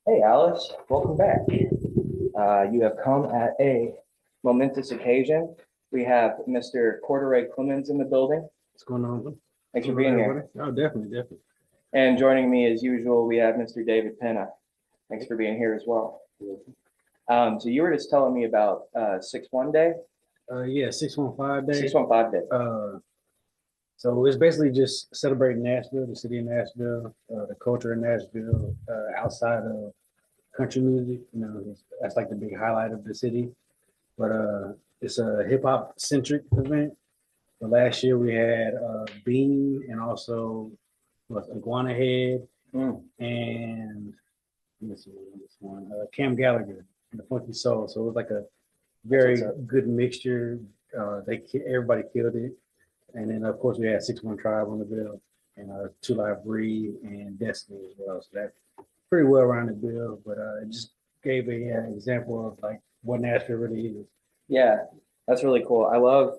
Hey Alice, welcome back. You have come at a momentous occasion. We have Mr. Corduroy Clemens in the building. What's going on? What's Thanks for going on, being everybody? here. Oh, definitely, definitely. And joining me as usual, we have Mr. David Pena. Thanks for being here as well. So you were just telling me about 6-1 day, Yeah, 615 day. 615 day. Uh, so it's basically just celebrating Nashville, the city of Nashville, the culture of Nashville, outside of country music. That's like the big highlight of the city. But it's a hip hop centric event. So last year we had Bean and also Iguana Head Mm, and let this one, Cam Gallagher and the Funky Soul. So it was like a that's very what's up. good mixture. Everybody killed it, and then of course we had 6-1 Tribe on the bill, and Two Live Breed and Destiny as well. So that pretty well rounded bill, but it just gave an example of like what Nashville really is. Yeah, that's really cool. I love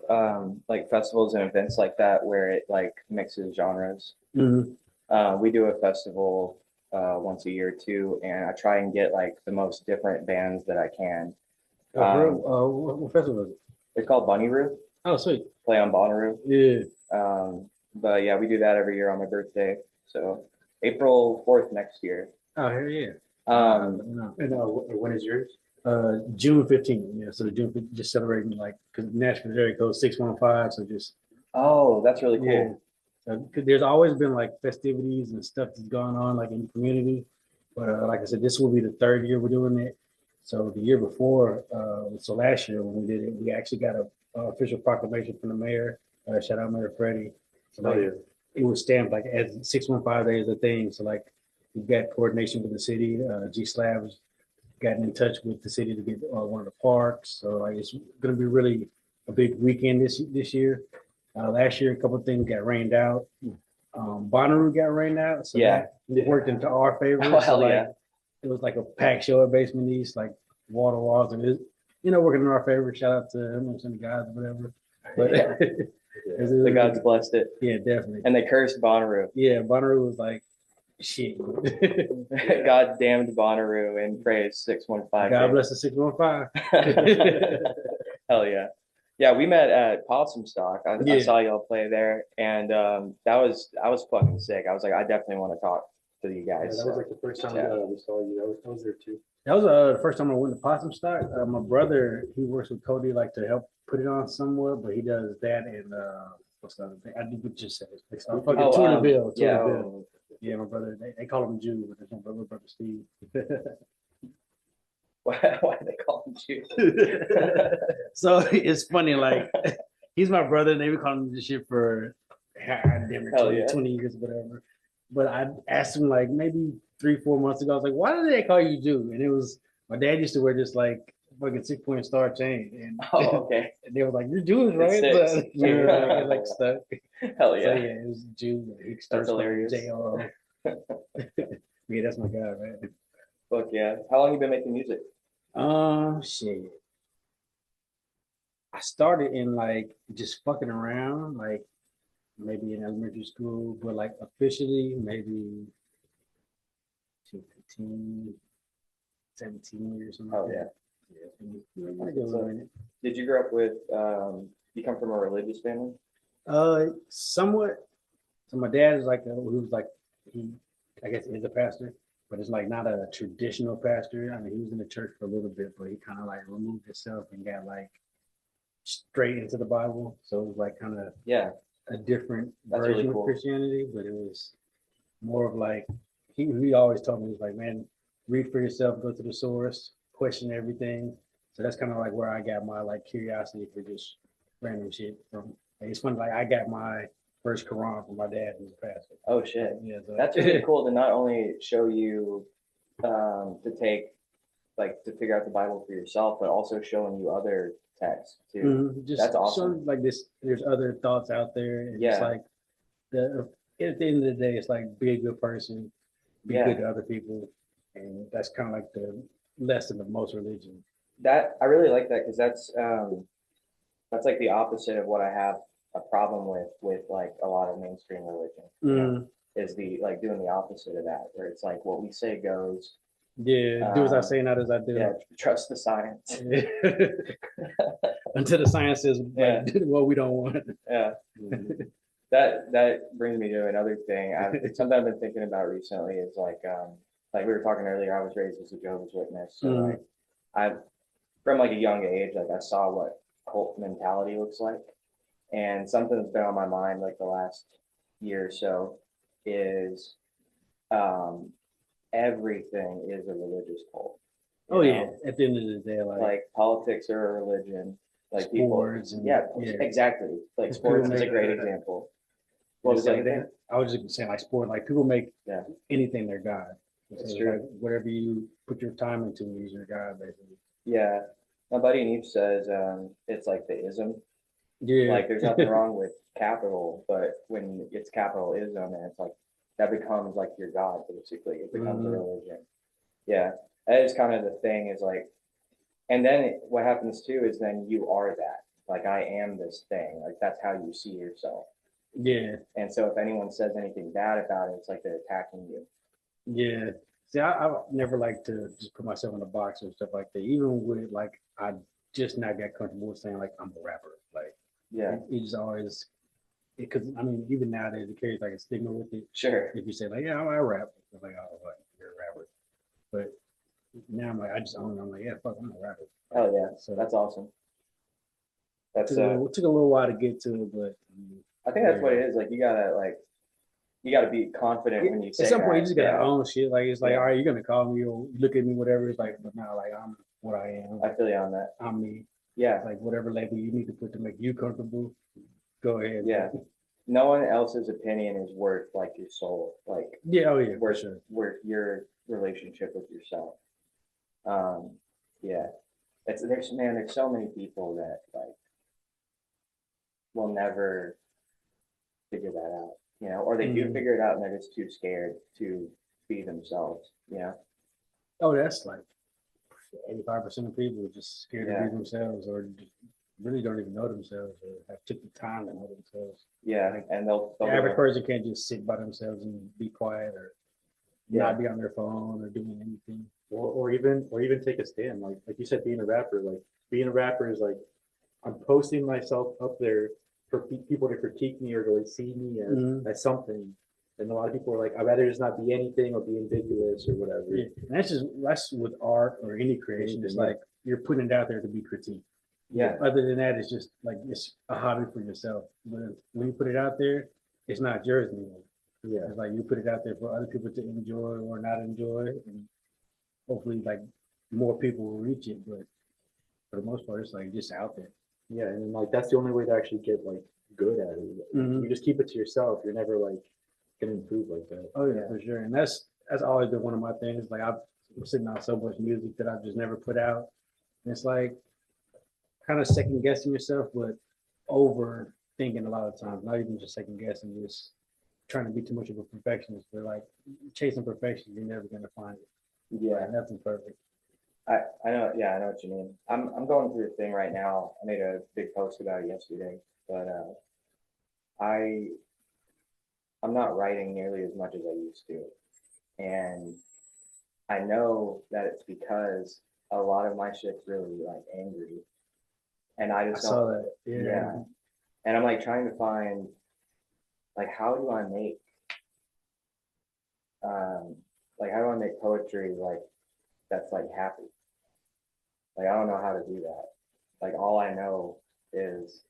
like festivals and events like that where it like mixes genres. Mm-hmm. We do a festival once a year too, and I try and get like the most different bands that I can. For Um, real, what festival is it? it's called Bonnaroo, Oh, sweet. play on Bonnaroo. Yeah. But yeah, we do that every year on my birthday. So April 4th next year. Oh, hell yeah. Um, No. And when is yours? June 15th. Yeah, so the June 15th, just celebrating like because Nashville area code 615. So just oh, that's really yeah. cool. There's always been like festivities and stuff that's gone on like in the community, but like I said, this will be the third year we're doing it. So the year before, so last year when we did it, we actually got a official proclamation from the mayor. Shout out Mayor Freddie. So like, yeah, it was stamped like as 615 days a thing. So like we got coordination with the city. G Slabs gotten in touch with the city to get one of the parks. So like it's going to be really a big weekend this year. Last year, a couple of things got rained out. Bonnaroo got rained out, so Yeah. that worked into our favor. Oh, So hell like yeah. it was like a packed show at Basement East, like water walls, and working in our favor. Shout out to him and the guys, whatever. But Yeah. The gods blessed it. yeah, definitely. And they cursed Bonnaroo. Yeah, Bonnaroo was like shit. God damned Bonnaroo and praised 615. God bless the 615. Hell yeah. Yeah, we met at Possum Stock. I Yeah. saw y'all play there, and I was fucking sick. I was like, I definitely want to talk to you Yeah, guys. that was like the first time Yeah. we saw you. I was there too. That was the first time I went to Possum Stock. My brother, he works with Cody like to help put it on somewhere, but he does that and what's the other thing? I did just say it's fucking Oh, Tuna Bill. yeah. Tuna Bill. Yeah, my brother. They call him Jew, but there's my brother Steve. Why do they call him Jew? So it's funny, like he's my brother, and they been calling him this shit for damn near Hell 20, yeah. 20 years, whatever. But I asked him like maybe 3, 4 months ago. I was like, "Why do they call you Jew?" And it was my dad used to wear this like fucking 6 point star chain, and, Oh, okay. and they were like, "You're Jewish, right?" It's Yeah, it like stuck. Hell So yeah. yeah, it was Jew. He That's starts hilarious. J-O. Yeah, that's my guy, right? Fuck yeah. How long you been making music? Shit. I started in like just fucking around, like maybe in elementary school, but like officially maybe 15, 17 years or something Oh like yeah. that. Yeah. Did you grow up with you come from a religious family? Somewhat. So my dad is like who was like he, I guess, is a pastor, but it's like not a traditional pastor. I mean, he was in the church for a little bit, but he kind of like removed himself and got like straight into the Bible. So it was like kind of Yeah. a different That's version really cool. of Christianity, but it was more of like he always told me, he was like, man, read for yourself, go to the source, question everything. So that's kind of like where I got my like curiosity for just random shit from. Like, it's funny, like I got my first Quran from my dad, who's a pastor. Oh shit. Yeah, so, That's really cool to not only show you to take like to figure out the Bible for yourself, but also showing you other texts too. just That's awesome. like this. There's other thoughts out there, and it's Yeah. like the at the end of the day, it's like be a good person, be Yeah. good to other people, and that's kind of like the lesson of most religions. That I really like that because that's like the opposite of what I have a problem with like a lot of mainstream religion, you know, is the like doing the opposite of that, where it's like what we say goes, Yeah, do as I Um, say, not as I do. yeah, trust the science. Until the science says Yeah. like what we don't want. Yeah. That brings me to another thing. Something I've been thinking about recently is like we were talking earlier, I was raised as a Jehovah's Witness. So Mm. like I from like a young age, like I saw what cult mentality looks like. And something that's been on my mind like the last year or so is um everything is a religious cult. Oh You yeah. know, At the end of the day, like politics are a religion. Like people, sports and yeah, yeah. exactly. Like Just people sports is a make great example. What was just the like other thing? that. I was just saying like sport, like people make Yeah, anything their god. So it's it's true. like whatever you put your time into is your god, basically. Yeah, my buddy Neve says it's like the ism. Yeah. Like there's nothing wrong with capital, but when it's capitalism and it's like that becomes like your god basically. It becomes a Mhm. religion. Yeah, that is kind of the thing. Is like, and then what happens too is then you are that. Like I am this thing. Like that's how you see yourself. Yeah. And so if anyone says anything bad about it, it's like they're attacking you. Yeah. See, I never like to just put myself in a box or stuff like that. Even with like, I just not get comfortable with saying like I'm a rapper. Like, Yeah, it just always, because I mean, even nowadays it carries like a stigma with it. sure. If you say like, yeah, I rap, it's like, oh, like you're a rapper. But now I'm like, I just own it. I'm like, yeah, fuck, I'm a rapper. Oh yeah, So that's awesome. That's took a little while to get to it, but I think that's what it is. Like you gotta be confident when you at say some point you that. just gotta Yeah, own shit. Like it's like, yeah. all right, you're gonna call me or look at me, whatever. It's like, but now like I'm what I am. I feel you on that. I'm me. Yeah, Like whatever label you need to put to make you comfortable, go ahead. yeah. No one else's opinion is worth like your soul. Like Yeah, oh yeah, for worth sure. worth your relationship with yourself. Um, yeah. There's so many people that like will never figure that out, or they do Mhm. figure it out and they're just too scared to be themselves. Oh, that's like 85% of people are just scared to Yeah, be themselves or just really don't even know themselves or have took the time to know themselves. yeah, Like and they'll the average go, person can't just sit by themselves and be quiet or yeah, not be on their phone or doing anything. Or even take a stand. Like you said, being a rapper is like I'm posting myself up there for people to critique me or to like see me as, Mhm. as something. And a lot of people are like, I'd rather just not be anything or be ambiguous or whatever. Yeah, and that's with art or any creation. It's Anything, like you're putting it out there to be critiqued. yeah, Other than that, it's just like it's a hobby for yourself. But when you put it out there, it's not yours anymore. Yeah. It's like you put it out there for other people to enjoy or not enjoy, and hopefully, like more people will reach it. But for the most part, it's like just out there. Yeah. And like that's the only way to actually get like good at it. Mhm. You just keep it to yourself. You're never like gonna improve like that. Oh yeah, for sure. And that's always been one of my things. Like I'm sitting on so much music that I've just never put out. And it's like kind of second guessing yourself, but overthinking a lot of times. Not even just second guessing, just trying to be too much of a perfectionist. But like chasing perfection, you're never gonna find it. yeah. Like, nothing perfect. I know, yeah, I know what you mean. I'm going through a thing right now. I made a big post about it yesterday, but I I'm not writing nearly as much as I used to, and I know that it's because a lot of my shit's really like angry, and I I just saw don't. that. Yeah. Yeah, and I'm like trying to find like um how do I make poetry like that's like happy? Like I don't know how to do that. Like all I know is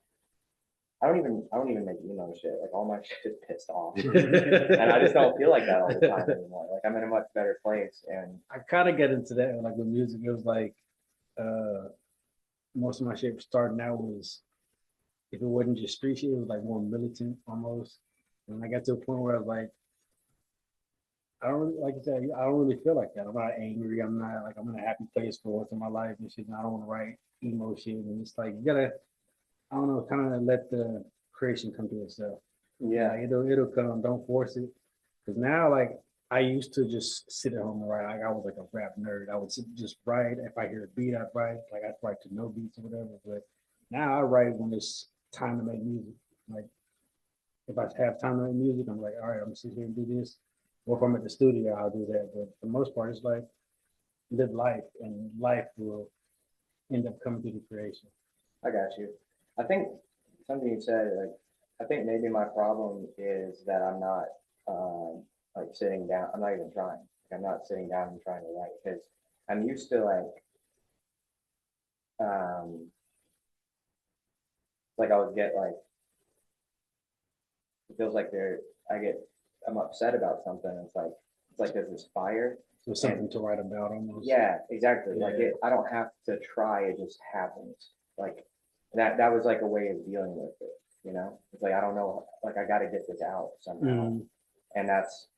I don't even make emo shit. Like all my shit is pissed off. And I just don't feel like that all the time anymore. Like I'm in a much better place and I kind of get into that like with music. It was like uh most of my shit starting out was if it wasn't just street shit, it was like more militant almost. And I got to a point where I was like, I don't really, like I said, I don't really feel like that. I'm not angry. I'm not like I'm in a happy place for once in my life and shit. And I don't want to write emo shit. And it's like you gotta, I don't know, kind of let the creation come to itself. yeah. Like it'll come. Don't force it. Because now, like I used to just sit at home and write. Like I was like a rap nerd. I would just write. If I hear a beat, I'd write. Like I'd write to no beats or whatever. But now I write when it's time to make music. Like if I have time to make music, I'm like, all right, I'm gonna sit here and do this. Or if I'm at the studio, I'll do that. But for the most part, it's like live life, and life will end up coming through the creation. I got you. I think something you said, like, I think maybe my problem is that I'm not, like sitting down. I'm not even trying. Like, I'm not sitting down and trying to write because I'm used to like I would get like, it feels like I'm upset about something. It's like there's this fire. So something to write about almost. Yeah, exactly. Like Yeah. I don't have to try. It just happens. Like that was like a way of dealing with it. You know, it's like I don't know. Like I got to get this out somehow, Mhm. and that's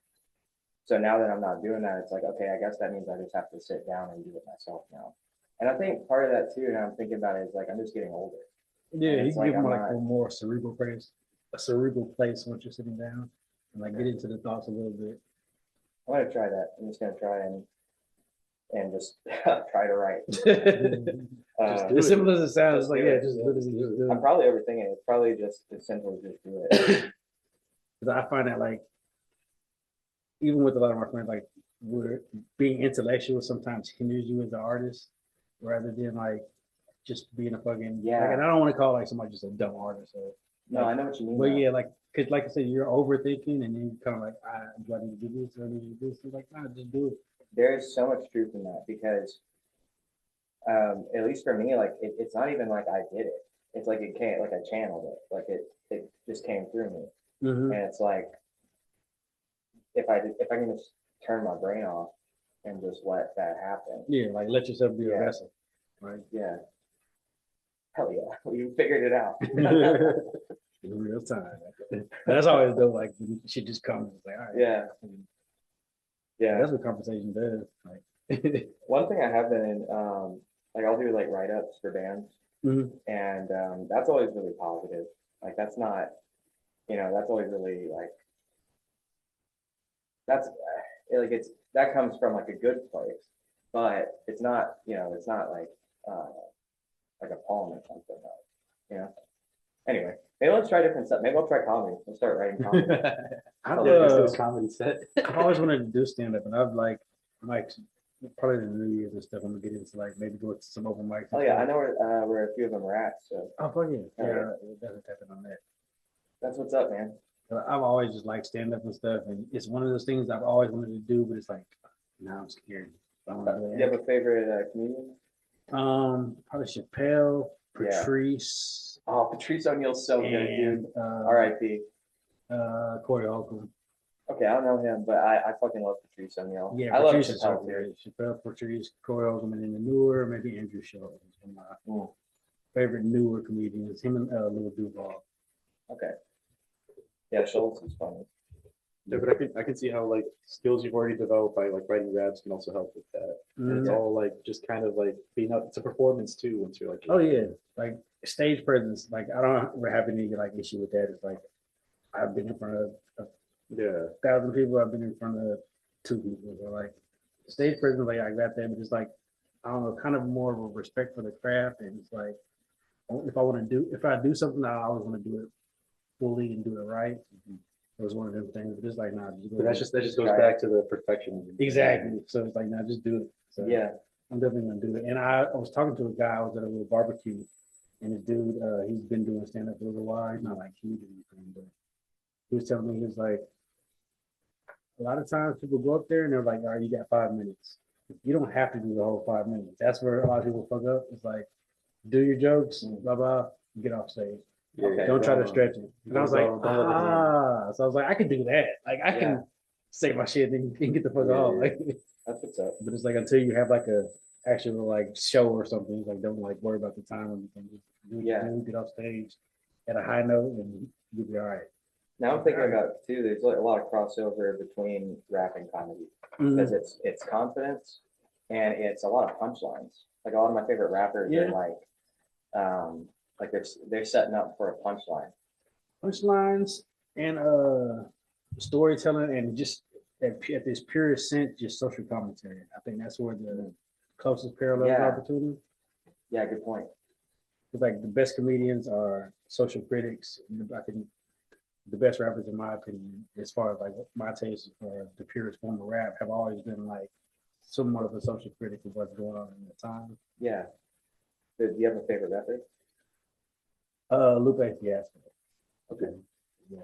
so now that I'm not doing that, it's like okay, I guess that means I just have to sit down and do it myself now. And I think part of that too, and I'm thinking about it, is like I'm just getting older. Yeah, And you it's can like give them I'm like not. a more cerebral place once you're sitting down, and like get into the thoughts a little bit. I'm gonna try that. I'm just gonna try and just try to write. Just do As it. simple as it sounds, Just like do yeah, it. just Yeah, literally just just do it. do I'm it. probably overthinking it. It's probably just as simple as just do it. Because I find that like even with a lot of my friends, like we're being intellectual sometimes hinders you as an artist rather than like just being a fucking Yeah. Like, and I don't want to call like somebody just a dumb artist or No, I know what you mean. but though. yeah, like because like I said, you're overthinking and then you kind of like, do I need to do this or I need to do this? It's like, nah, just do it. There is so much truth in that because at least for me, like it's not even like I did it. It's like it came, like I channeled it, like it just came through me, Mm-hmm. and it's like if I can just turn my brain off and just let that happen. Yeah, like let yourself be a Yeah. vessel, right? Yeah, hell yeah, you figured it out. In real time. That's always dope. Like shit just comes. It's like, all right. Yeah, yeah. That's what conversation does. Like, One thing I have been in, like I'll do like write ups for bands, mhm. and that's always really positive. Like that's not, that's always really like that's like that comes from like a good place, but it's not, it's not like a poem or something, you know. Anyway, maybe let's try different stuff. Maybe I'll try comedy. Let's start writing comedy. I'm Oh, let's do uh, a comedy set. I've always wanted to do stand up, and I'm like probably the New Year's and stuff. I'm gonna get into like maybe go to some open mics. Oh yeah, I know where a few of them are at. So Oh fuck yeah, Oh, yeah, it doesn't happen on that. that's what's up, man. But I've always just liked stand up and stuff, and it's one of those things I've always wanted to do, but it's like now I'm scared. I don't wanna do You have a favorite comedian? probably Chappelle, Yeah. Patrice, Oh, Patrice O'Neal's so good, and dude. R.I.P. Corey Holcomb. Okay, I don't know him, but I fucking love Patrice O'Neal. Yeah, I love Patrice is so Chappelle too. great. Chappelle, Patrice, Corey Holcomb, and then the newer, maybe Andrew Schultz is one of my favorite newer comedians. Him and Lil Duval. Okay. Yeah, Schultz is funny. Yeah, but I can see how like skills you've already developed by like writing raps can also help with that. And it's Mhm. all like just kind of like being up. It's a performance too. Once you're like, Oh yeah, like stage presence. Like I don't have any like issue with that. It's like I've been in front of yeah, 1,000 people. I've been in front of 2 people. So like stage presence, like I got that, but just like I don't know, kind of more of a respect for the craft. And it's like if I do something, I always want to do it fully and do it right. It was one of them things. But just like nah, just go but that ahead. just goes Right. back to the perfectionism. Exactly. So it's like nah, just do it. So Yeah. I'm definitely gonna do it. And I was talking to a guy. I was at a little barbecue, and this dude, he's been doing stand up for a little while. He's not like huge or anything, but he was telling me he was like, a lot of times people go up there and they're like, all right, you got 5 minutes. You don't have to do the whole 5 minutes. That's where a lot of people fuck up. It's like, do your jokes, blah blah, get off stage. Okay. Don't try to stretch it. And I was like, Don't let it in. so I was like, I can do that. Like I can say my shit and get the fuck Yeah, off. yeah. Like, That's what's up. but it's like until you have like a actual like show or something, it's like don't like worry about the time or anything. Just do what you do, get off stage at a high note and you'll be all right. Now I'm thinking about too. There's like a lot of crossover between rap and comedy because it's confidence and it's a lot of punchlines. Like a lot of my favorite rappers are like they're setting up for a punchline. Punchlines and storytelling and just at this purest sense, just social commentary. I think that's where the closest parallels Yeah. are between them. Yeah, good point. It's like the best comedians are social critics. I think the best rappers, in my opinion, as far as like my taste for the purest form of rap, have always been like somewhat of a social critic of what's going on in the time. Yeah. Do you have a favorite rapper? Lupe Fiasco. Okay. Yeah,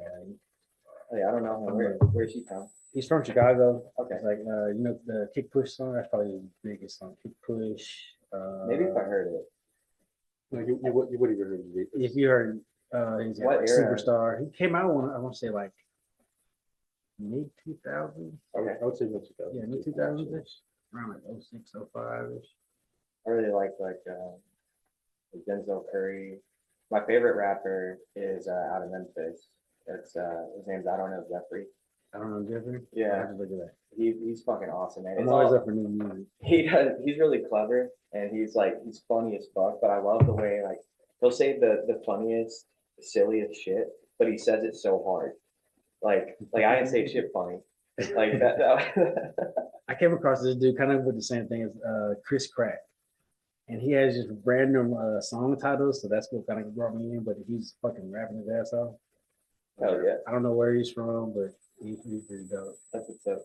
Oh, yeah, I don't know him. Where's he from? he's from Chicago. Okay. It's like the Kick Push song. That's probably his biggest song. Kick Push. Maybe if I heard it. No, you would have heard of it. If you heard, he's got What like era? Superstar. He came out I want to say like mid 2000s. Okay. I would say mid 2000s. Yeah, mid 2000s ish. Around like 06, 05 ish. I really like Denzel Curry. My favorite rapper is out of Memphis. It's his name's I don't know Jeffrey. I don't know Jeffrey. Yeah. Look at that. He's fucking awesome, man. I'm It's always all- up for new music. he's really clever and he's funny as fuck, but I love the way like he'll say the funniest, silliest shit, but he says it so hard. Like I didn't say shit funny. Like that I came across this dude kind of with the same thing as Chris Crack. And he has just random song titles, so that's what kind of brought me in, but he's fucking rapping his ass off. Hell yeah. I don't know where he's from, but he's pretty dope. That's what's up.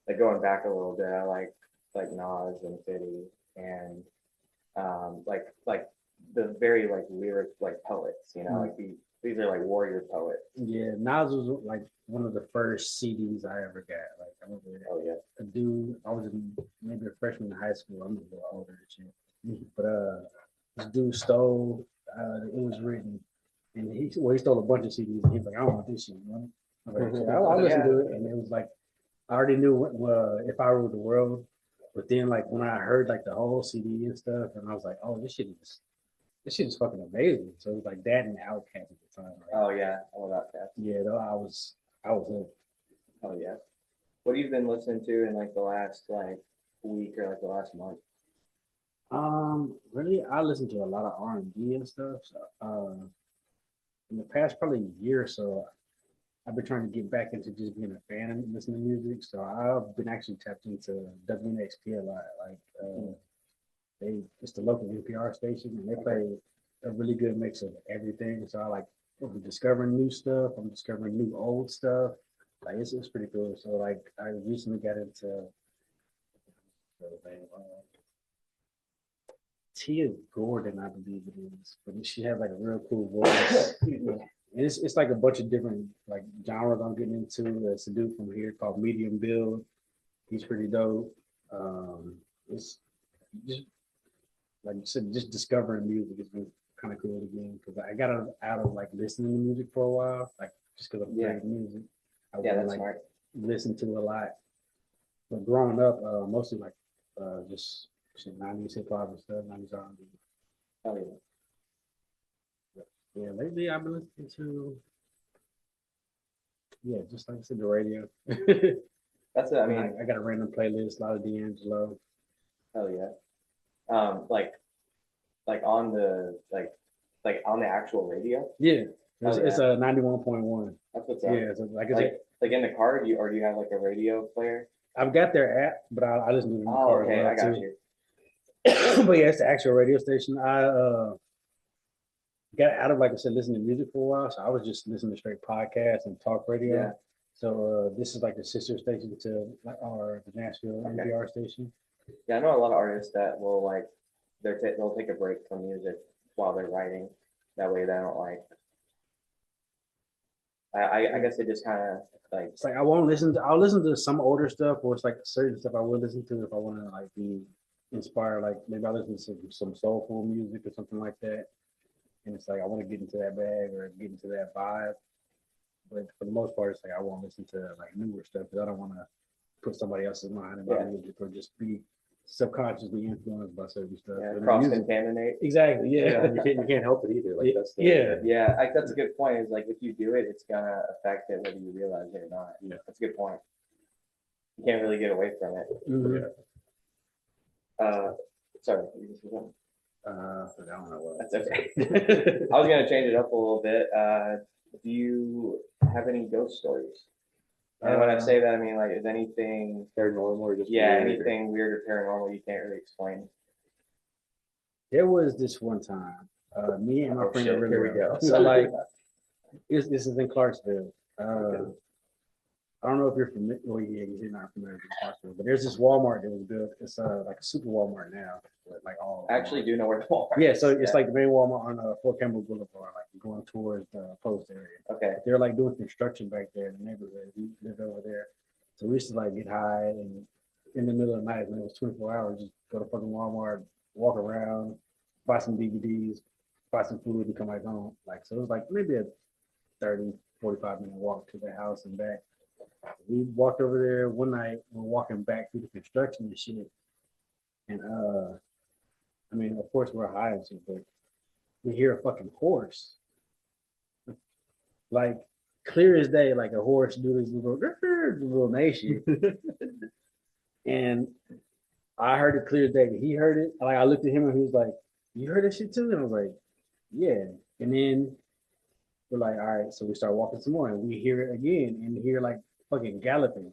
Like going back a little bit, I like Nas and Fiddy and like the very like lyric like poets, you know, like these are like warrior poets. Yeah, Nas was like one of the first CDs I ever got. Like I remember Oh yeah. a dude, I was maybe a freshman in high school. I'm a little older than shit. But this dude stole It Was Written. And he stole a bunch of CDs and he was like, I don't want this shit, man. I was like, I'll listen to it. And it was like I already knew If I Ruled the World. But then like when I heard like the whole CD and stuff, and I was like, oh, this shit is fucking amazing. So it was like that and Outkast at the time. Right? Oh yeah, all about that. Yeah, though I was hooked. Oh yeah. What have you been listening to in like the last like week or like the last month? Really, I listen to a lot of R&B and stuff. So, in the past probably year or so, I've been trying to get back into just being a fan and listening to music. So I've been actually tapped into WNXP a lot. Like, it's the local NPR station, and they play a really good mix of everything. So I'm discovering new stuff. I'm discovering new old stuff. Like it's pretty cool. So like I recently got into Tia Gordon, I believe it is, but she had like a real cool voice. It's like a bunch of different like genres I'm getting into. It's a dude from here called Medium Build. He's pretty dope. It's just like you said, just discovering music has been kind of cool again because I got out of like listening to music for a while, like just because I'm playing music. I That's like smart. listen to a lot. But growing up, mostly like just 90s hip hop and stuff, 90s R&B. Oh yeah. Yeah, lately I've been listening to just like I said, the radio. That's it. I mean, I got a random playlist, a lot of D'Angelo. hell yeah. Like on the on the actual radio. Yeah, it's Oh, yeah. a 91.1. That's what's up. Yeah, so like I said, Like in the car, do you have like a radio player? I've got their app, but I listen to it in the Oh, car. okay, I as well, got too. you. But yeah, it's the actual radio station. I got out of, like I said, listening to music for a while, so I was just listening to straight podcasts and talk radio. Yeah. So this is like the sister station to the Nashville NPR station. Yeah, I know a lot of artists that will like they'll take a break from music while they're writing. That way they don't like. I guess they just kind of like. It's like I'll listen to some older stuff, or it's like certain stuff I will listen to if I want to like be inspired. Like maybe I listen to some soulful music or something like that. And it's like I want to get into that bag or get into that vibe. But for the most part, it's like I won't listen to like newer stuff because I don't want to put somebody else's mind in my music or just be subconsciously influenced by certain stuff. Yeah, But cross music- Contaminate. Exactly. Yeah. You can't help it either. Like that's the, Yeah, that's a good point. Is like if you do it, it's gonna affect it whether you realize it or not. Yeah. That's a good point. You can't really get away from it. Mhm. Sorry. You just- But I don't know what. That's okay. I was gonna change it up a little bit. Do you have any ghost stories? And when I say that, I mean like, is anything, paranormal or just yeah, weird or- anything weird or paranormal you can't really explain? There was this one time, me and my Oh, friend shit, are really here we well. go. So like, this is in Clarksville. I don't know if you're familiar. Well, yeah, you're not familiar with Parkville, but there's this Walmart that was built. It's like a super Walmart now, with like all. I actually do know where the Walmart Yeah, is. so it's like the main Walmart on Fort Campbell Boulevard, like going towards the post area. Okay. They're like doing construction back there in the neighborhood. We lived over there, so we used to like get high and in the middle of the night when it was 24 hours, just go to fucking Walmart, walk around, buy some DVDs, buy some food, and come back home. Like so, it was like maybe a 30, 45 minute walk to the house and back. We walked over there one night. We're walking back through the construction and shit, and I mean, of course we're high and shit, but we hear a fucking horse, like clear as day, like a horse do this little nation. And I heard it clear as day. He heard it. Like I looked at him and he was like, "You heard that shit too?" And I was like, "Yeah." And then we're like, "All right." So we start walking some more, and we hear it again, and hear like fucking galloping.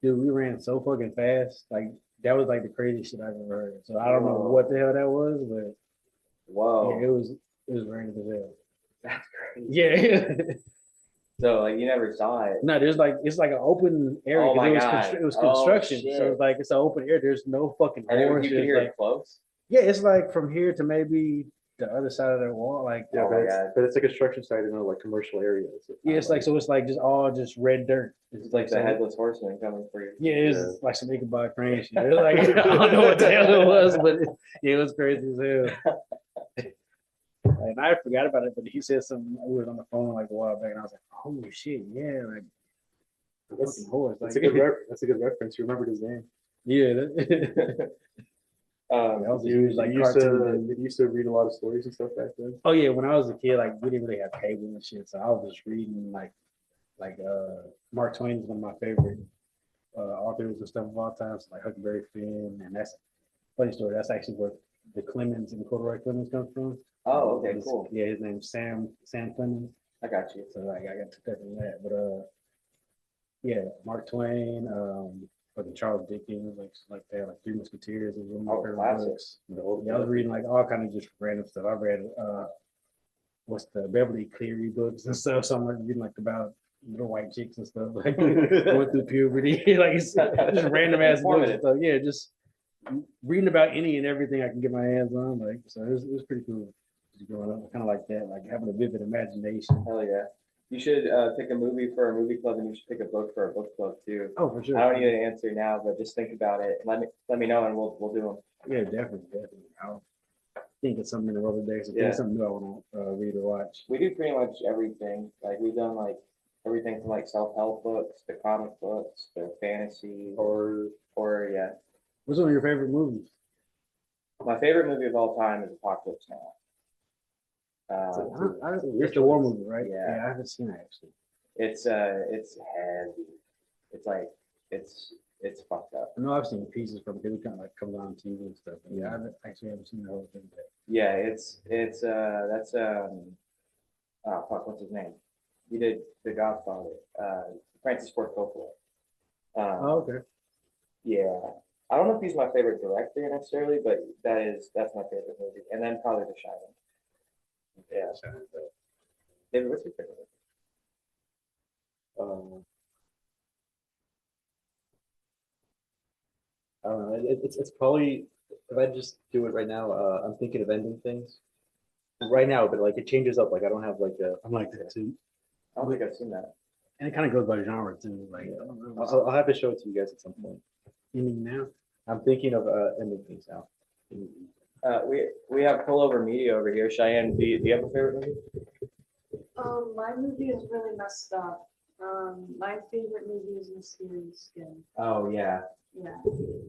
Dude, we ran so fucking fast. Like that was like the craziest shit I've ever heard. So I don't know what the hell that was, but Whoa. yeah, it was random as hell. That's crazy. Yeah. So like you never saw it. No, there's like it's like an open area. Oh my It was, God. it was Oh, construction, shit. so it's like it's an open area. There's no fucking And horse. you can There's hear like it close. yeah, it's like from here to maybe the other side of the wall. Like Yeah, Oh my but God. it's a construction site in a like commercial area. yeah, it's like so it's like just all just red dirt. It's like the so, headless horseman coming for you. Yeah, it's Yeah. like some Ichabod Crane shit. It was like I don't know what the hell it was, but it was crazy as hell. And I forgot about it, but he said something. We was on the phone like a while back, and I was like, "Holy shit, yeah!" Like That's, fucking horse. that's Like, a good that's a good reference. You remembered his name. yeah. That, that was a huge like cartoon. Did you used to read a lot of stories and stuff back then? Oh yeah, when I was a kid, like we didn't really have cable and shit, so I was just reading like Mark Twain is one of my favorite authors and stuff of all time, so like Huckleberry Finn, and that's funny story. That's actually where the Clemens and Corduroy Clemens comes from. Oh, okay, cool. Yeah, his name's Sam Clemens. I got you. So like I got took that from that, but yeah, Mark Twain, fucking Charles Dickens, like that, like Three Musketeers is one of my Oh, favorite classic. books. Yeah, I was reading like all kind of just random stuff. I read what's the Beverly Cleary books and stuff. So I'm like reading like about little white chicks and stuff, like going through puberty, like it's just random ass books and stuff. Yeah, just reading about any and everything I can get my hands on. Like so, it was pretty cool. Just growing up, kind of like that, like having a vivid imagination. Hell yeah. You should pick a movie for a movie club, and you should pick a book for a book club too. Oh, for sure. I don't need an answer now, but just think about it. Let me know, and we'll do them. Yeah, definitely. I'll think of something in the Rolodex. Yeah. Something new I want to read or watch. We do pretty much everything. Like we've done like everything from like self-help books, to comic books, to fantasy, or yeah. What's one of your favorite movies? My favorite movie of all time is Apocalypse Now. It's the war movie, right? Yeah. I haven't seen it actually. It's heavy. It's like it's fucked up. I know I've seen pieces from it because it kind of like comes on TV and stuff. But yeah, I actually haven't seen the whole thing yet. Yeah, that's oh fuck, what's his name? He did The Godfather. Francis Ford Coppola. Oh, okay. Yeah. I don't know if he's my favorite director necessarily, but that's my favorite movie. And then probably The Shining. Yeah. David, what's your favorite movie? I don't know. It's probably if I just do it right now. I'm thinking of ending things right now, but like it changes up. Like I don't have like a. I'm like that too. I don't think I've seen that. And it kind of goes by genre too. Like I don't know. I'll have to show it to you guys at some point. You mean now? I'm thinking of ending things now. We have pullover media over here. Cheyenne, do you have a favorite movie? My movie is really messed up. My favorite movie is Mysterious Skin. Oh yeah. Yeah,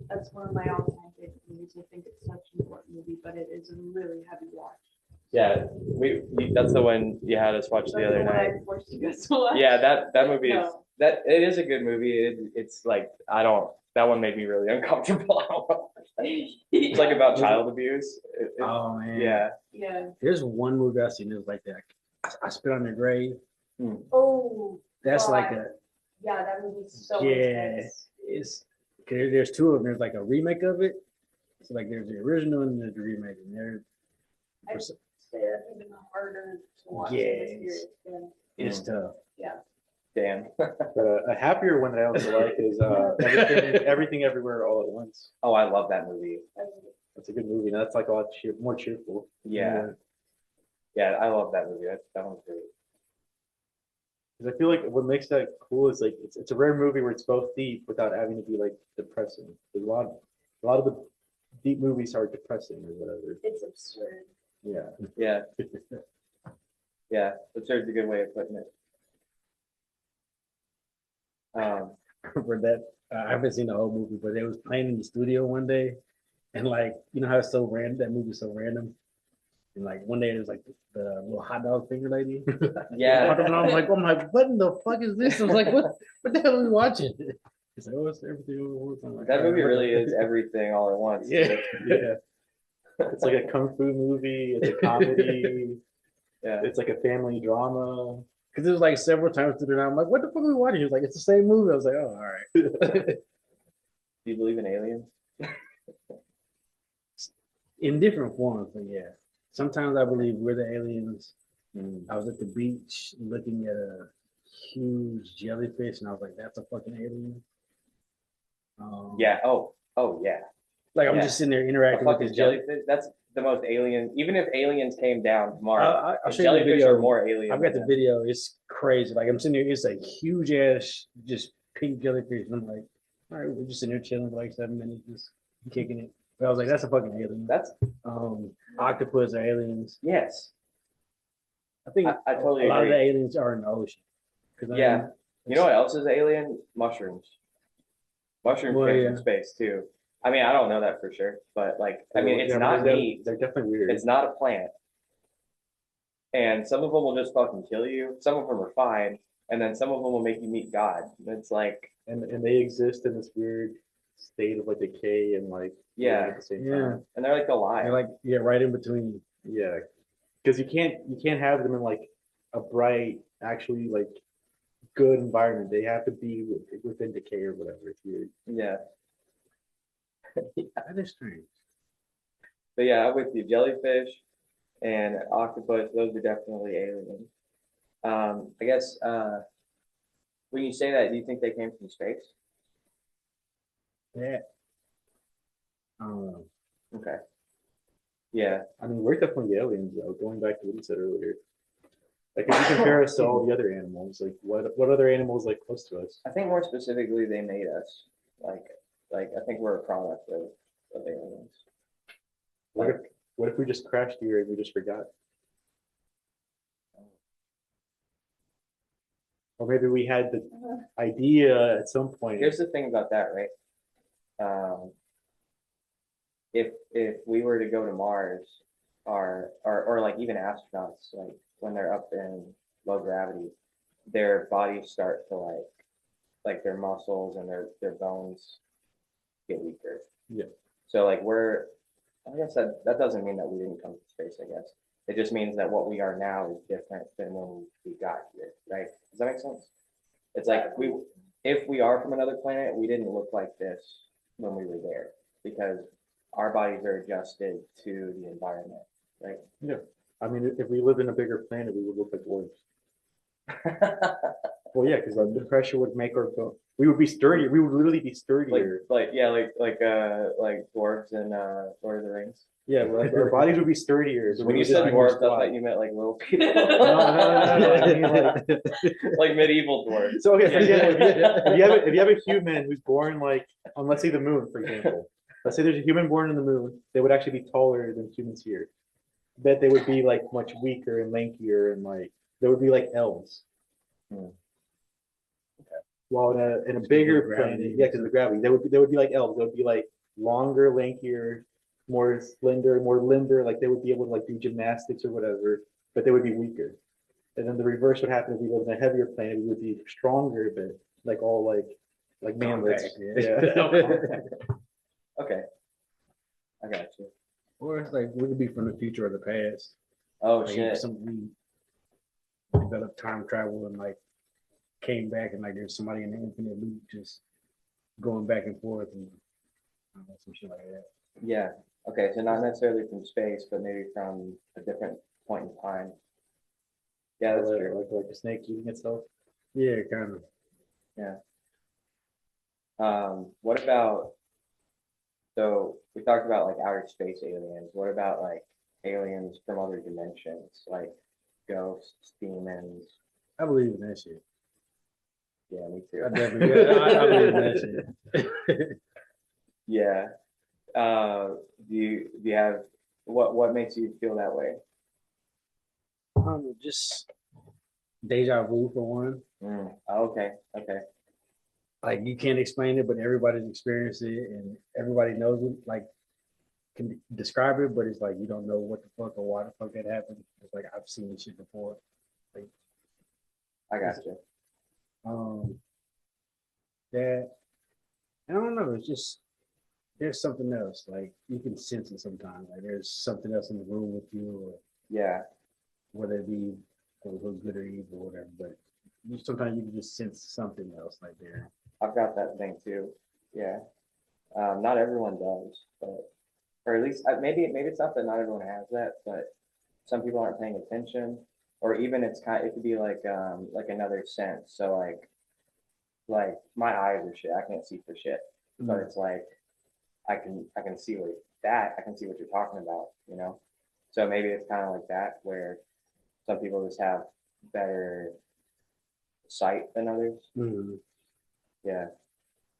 that's one of my all-time favorite movies. I think it's such an important movie, but it is a really heavy watch. Yeah, we that's the one you had us watch the other night. I forced you guys to watch. Yeah, that movie is No. it is a good movie. It's like that one made me really uncomfortable. It's like about child abuse. Oh man. Yeah. Yeah. There's one movie I've seen that was like that. I Spit on Your Grave. Oh. That's God. like a Yeah, that movie's so yeah. intense. It's there's two of them. There's like a remake of it. So like there's the original and there's the remake, and they're I'd say that's even harder to watch. Yes. Than Mysterious Skin. it's tough. Yeah. Damn. But a happier one that I also like is Everything Everywhere All at Once. Oh, I love that movie. That's a good movie. And that's like a lot more cheerful. Yeah. Yeah, I love that movie. That one's great. Because I feel like what makes that cool is like it's a rare movie where it's both deep without having to be like depressing. There's a lot of the deep movies are depressing or whatever. It's absurd. Yeah. Yeah. Yeah, that's a good way of putting it. For that, I haven't seen the whole movie, but it was playing in the studio one day, and like you know how it's so random. That movie's so random. And like one day it was like the little hot dog finger lady. Yeah. And I'm like, what in the fuck is this? I was like, what the hell are we watching? He's like, oh, it's everything all at once. I'm like, That all right, movie what the really fuck is everything all at once. Yeah. Yeah. It's like a kung fu movie. It's a comedy. Yeah. It's like a family drama. Because it was like several times through the night. I'm like, what the fuck are we watching? He was like, it's the same movie. I was like, oh, all right. Do you believe in aliens? In different forms, but yeah. Sometimes I believe we're the aliens. Mm. I was at the beach looking at a huge jellyfish, and I was like, that's a fucking alien. Yeah. Oh, yeah. Like I'm Yeah. just sitting there A interacting with fucking this jellyfish. jellyfish. That's the most alien. Even if aliens came down tomorrow, I'll the show you the jellyfish video. are more alien. I've got the than video. It's crazy. Like I'm sitting here, it's a huge ass, just pink jellyfish. And I'm like, all right, we're just sitting there chilling for like 7 minutes, just kicking it. But I was like, that's a fucking alien. That's Octopus are aliens. yes. I think I totally a lot of agree. the aliens are in the ocean. 'Cause I Yeah. mean, You know what else is alien? Mushrooms. Mushrooms Well, came yeah. from space too. I mean, I don't know that for sure, but like, I mean, it's Yeah, not they're, meat. they're definitely weird. It's not a plant. And some of them will just fucking kill you. Some of them are fine, and then some of them will make you meet God. It's like, and they exist in this weird state of like decay and like yeah, at the same Yeah. time. and they're like alive. they're like, yeah, right in between. Yeah, because you can't have them in like a bright, actually like good environment. They have to be within decay or whatever. It's weird. Yeah, That is strange. but yeah, I'm with you. Jellyfish and octopus, those are definitely aliens. I guess when you say that, do you think they came from space? Yeah. I don't know. Okay. Yeah. I mean, we're definitely aliens though. Going back to what you said earlier. Like if you compare us to all the other animals, like what other animals like close to us? I think more specifically, they made us. Like I think we're a product of aliens. What if we just crashed here and we just forgot? Or maybe we had the idea at some point. Here's the thing about that, right? If we were to go to Mars, or like even astronauts, like when they're up in low gravity, their bodies start to like their muscles and their bones get weaker. Yeah. So like I guess that doesn't mean that we didn't come to space, I guess. It just means that what we are now is different than when we got here, right? Does that make sense? It's like if we are from another planet, we didn't look like this when we were there because our bodies are adjusted to the environment, right? Yeah. I mean, if we lived in a bigger planet, we would look like dwarves. Well, yeah, because the pressure would make our bone. We would be sturdier. We would literally be sturdier. like dwarves in Lord of the Rings. Yeah, like our bodies would be sturdier. So When we you would said just dwarves, I squat. thought you meant like little people. No. I mean, like, Like medieval dwarves. so okay, so if you have a human who's born like on, let's say, the moon, for example. Let's say there's a human born on the moon. They would actually be taller than humans here. Bet they would be like much weaker and lankier and like they would be like elves. Hmm. While in a bigger gravity. planet, yeah, because of the gravity, they would be like elves. They would be like longer, lankier, more slender, more limber. Like they would be able to like do gymnastics or whatever, but they would be weaker. And then the reverse would happen if we lived in a heavier planet. We would be stronger, but like all like manlets. Okay. I got you. Or it's like we could be from the future or the past. Oh Like shit. we developed time travel and like came back and like there's somebody in the infinite loop just going back and forth and I don't know, some shit like that. Yeah. Okay. So not necessarily from space, but maybe from a different point in time. Yeah, that's true. Like a snake eating itself. Yeah, kind of. What about, so we talked about like outer space aliens. What about like aliens from other dimensions, like ghosts, demons? I believe in that shit. Yeah, me too. I definitely, yeah, I believe in that shit. Yeah. Do you have what makes you feel that way? Just deja vu for one. Okay. Like you can't explain it, but everybody's experienced it, and everybody knows it. Like can describe it, but it's like you don't know what the fuck or why the fuck that happened. It's like I've seen this shit before. Like I got you. um that I don't know. It's just there's something else. Like you can sense it sometimes. Like there's something else in the room with you, or Yeah, whether it be good or evil or whatever. But sometimes you can just sense something else like there. I've got that thing too. Yeah. Not everyone does, but or at least maybe it's not that not everyone has that, but some people aren't paying attention, or even it could be like another sense. So like my eyes are shit. I can't see for shit, but it's like I can see I can see what you're talking about, you know. So maybe it's kind of like that where some people just have better sight than others. Mm-hmm. Yeah,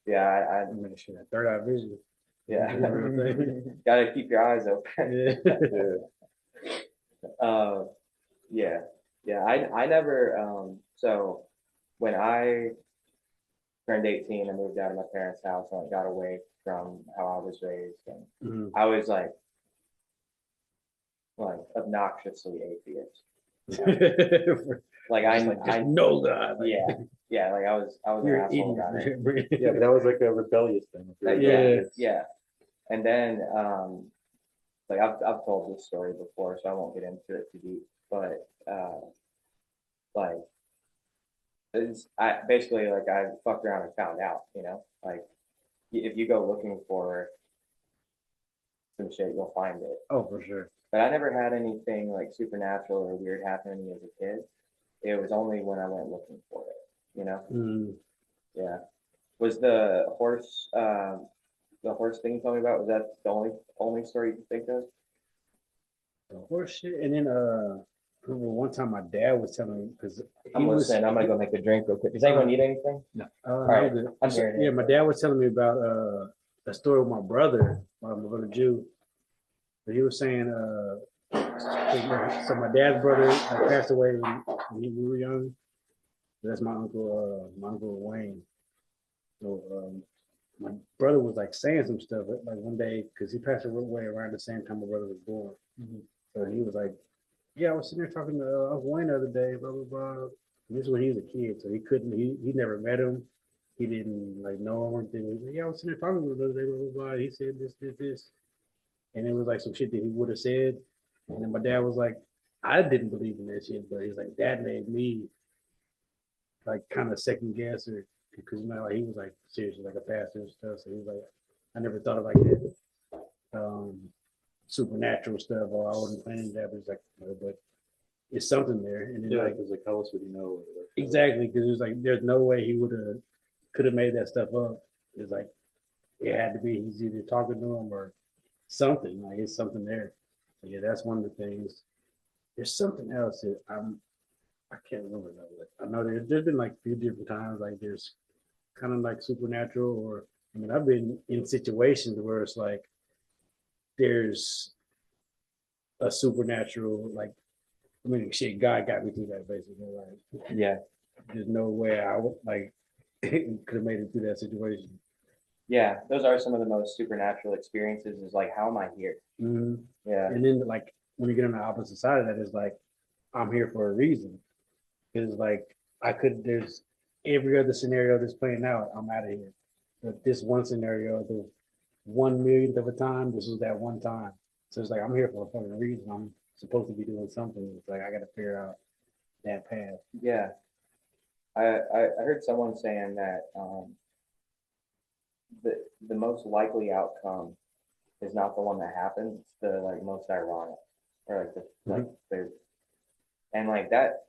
yeah, I mean, shit, third eye vision. yeah. Real thing. Gotta keep your eyes open. Yeah. Uh, yeah, yeah. I never. So when I turned 18, I moved out of my parents' house and I got away from how I was raised, and Mhm. I was like obnoxiously atheist. Like Just I no God. Like, yeah. Like I was an you're an asshole about it. idiot. Yeah, but that was like a rebellious thing. Yeah. Yeah. And then like I've told this story before, so I won't get into it too deep. But like I basically like I fucked around and found out, you know, like if you go looking for some shit, you'll find it. Oh, for sure. But I never had anything like supernatural or weird happen to me as a kid. It was only when I went looking for it, you know? Mm. Yeah. Was the horse thing you told me about, was that the only story you can think of? Horse shit. And then I remember one time my dad was telling me because I'm listening. I'm gonna go make a drink real quick. Does anyone need anything? No, right. good. I'm hearing Yeah, it. my dad was telling me about a story with my brother, Jew. But he was saying so my dad's brother passed away when we were young. That's my uncle Wayne. So my brother was like saying some stuff like one day because he passed away around the same time my brother was born. Mm-hmm. So he was like, "Yeah, I was sitting there talking to Uncle Wayne the other day, blah blah blah." And this is when he was a kid, so he couldn't. He never met him. He didn't like know him or anything. He was like, "Yeah, I was sitting there talking to him the other day, blah blah blah." He said this, and it was like some shit that he would have said. And then my dad was like, "I didn't believe in that shit," but he's like, "That made me like kind of second guess or because you know like he was like seriously like a pastor and stuff. So he was like, I never thought of like that supernatural stuff or I wasn't planning that, but it's like, but it's something there. And then Yeah, like because like how else would you know? exactly because it was like there's no way he could have made that stuff up. It's like it had to be he's either talking to him or something. Like it's something there. So yeah, that's one of the things. There's something else that I can't remember though. But I know there's been like a few different times like there's kind of like supernatural or I mean I've been in situations where it's like there's a supernatural like I mean shit God got me through that basically like Yeah. there's no way I would like could have made it through that situation. Yeah, those are some of the most supernatural experiences. Is like, how am I here? Mm-hmm. Yeah, And then like when you get on the opposite side of that, it's like I'm here for a reason. Because like I could there's every other scenario that's playing out, I'm out of here. But this one scenario, the 1 millionth of a time, this was that one time. So it's like I'm here for a fucking reason. I'm supposed to be doing something. It's like I gotta figure out that path. yeah. I heard someone saying that the most likely outcome is not the one that happens. It's the like most ironic, or like the like the and like that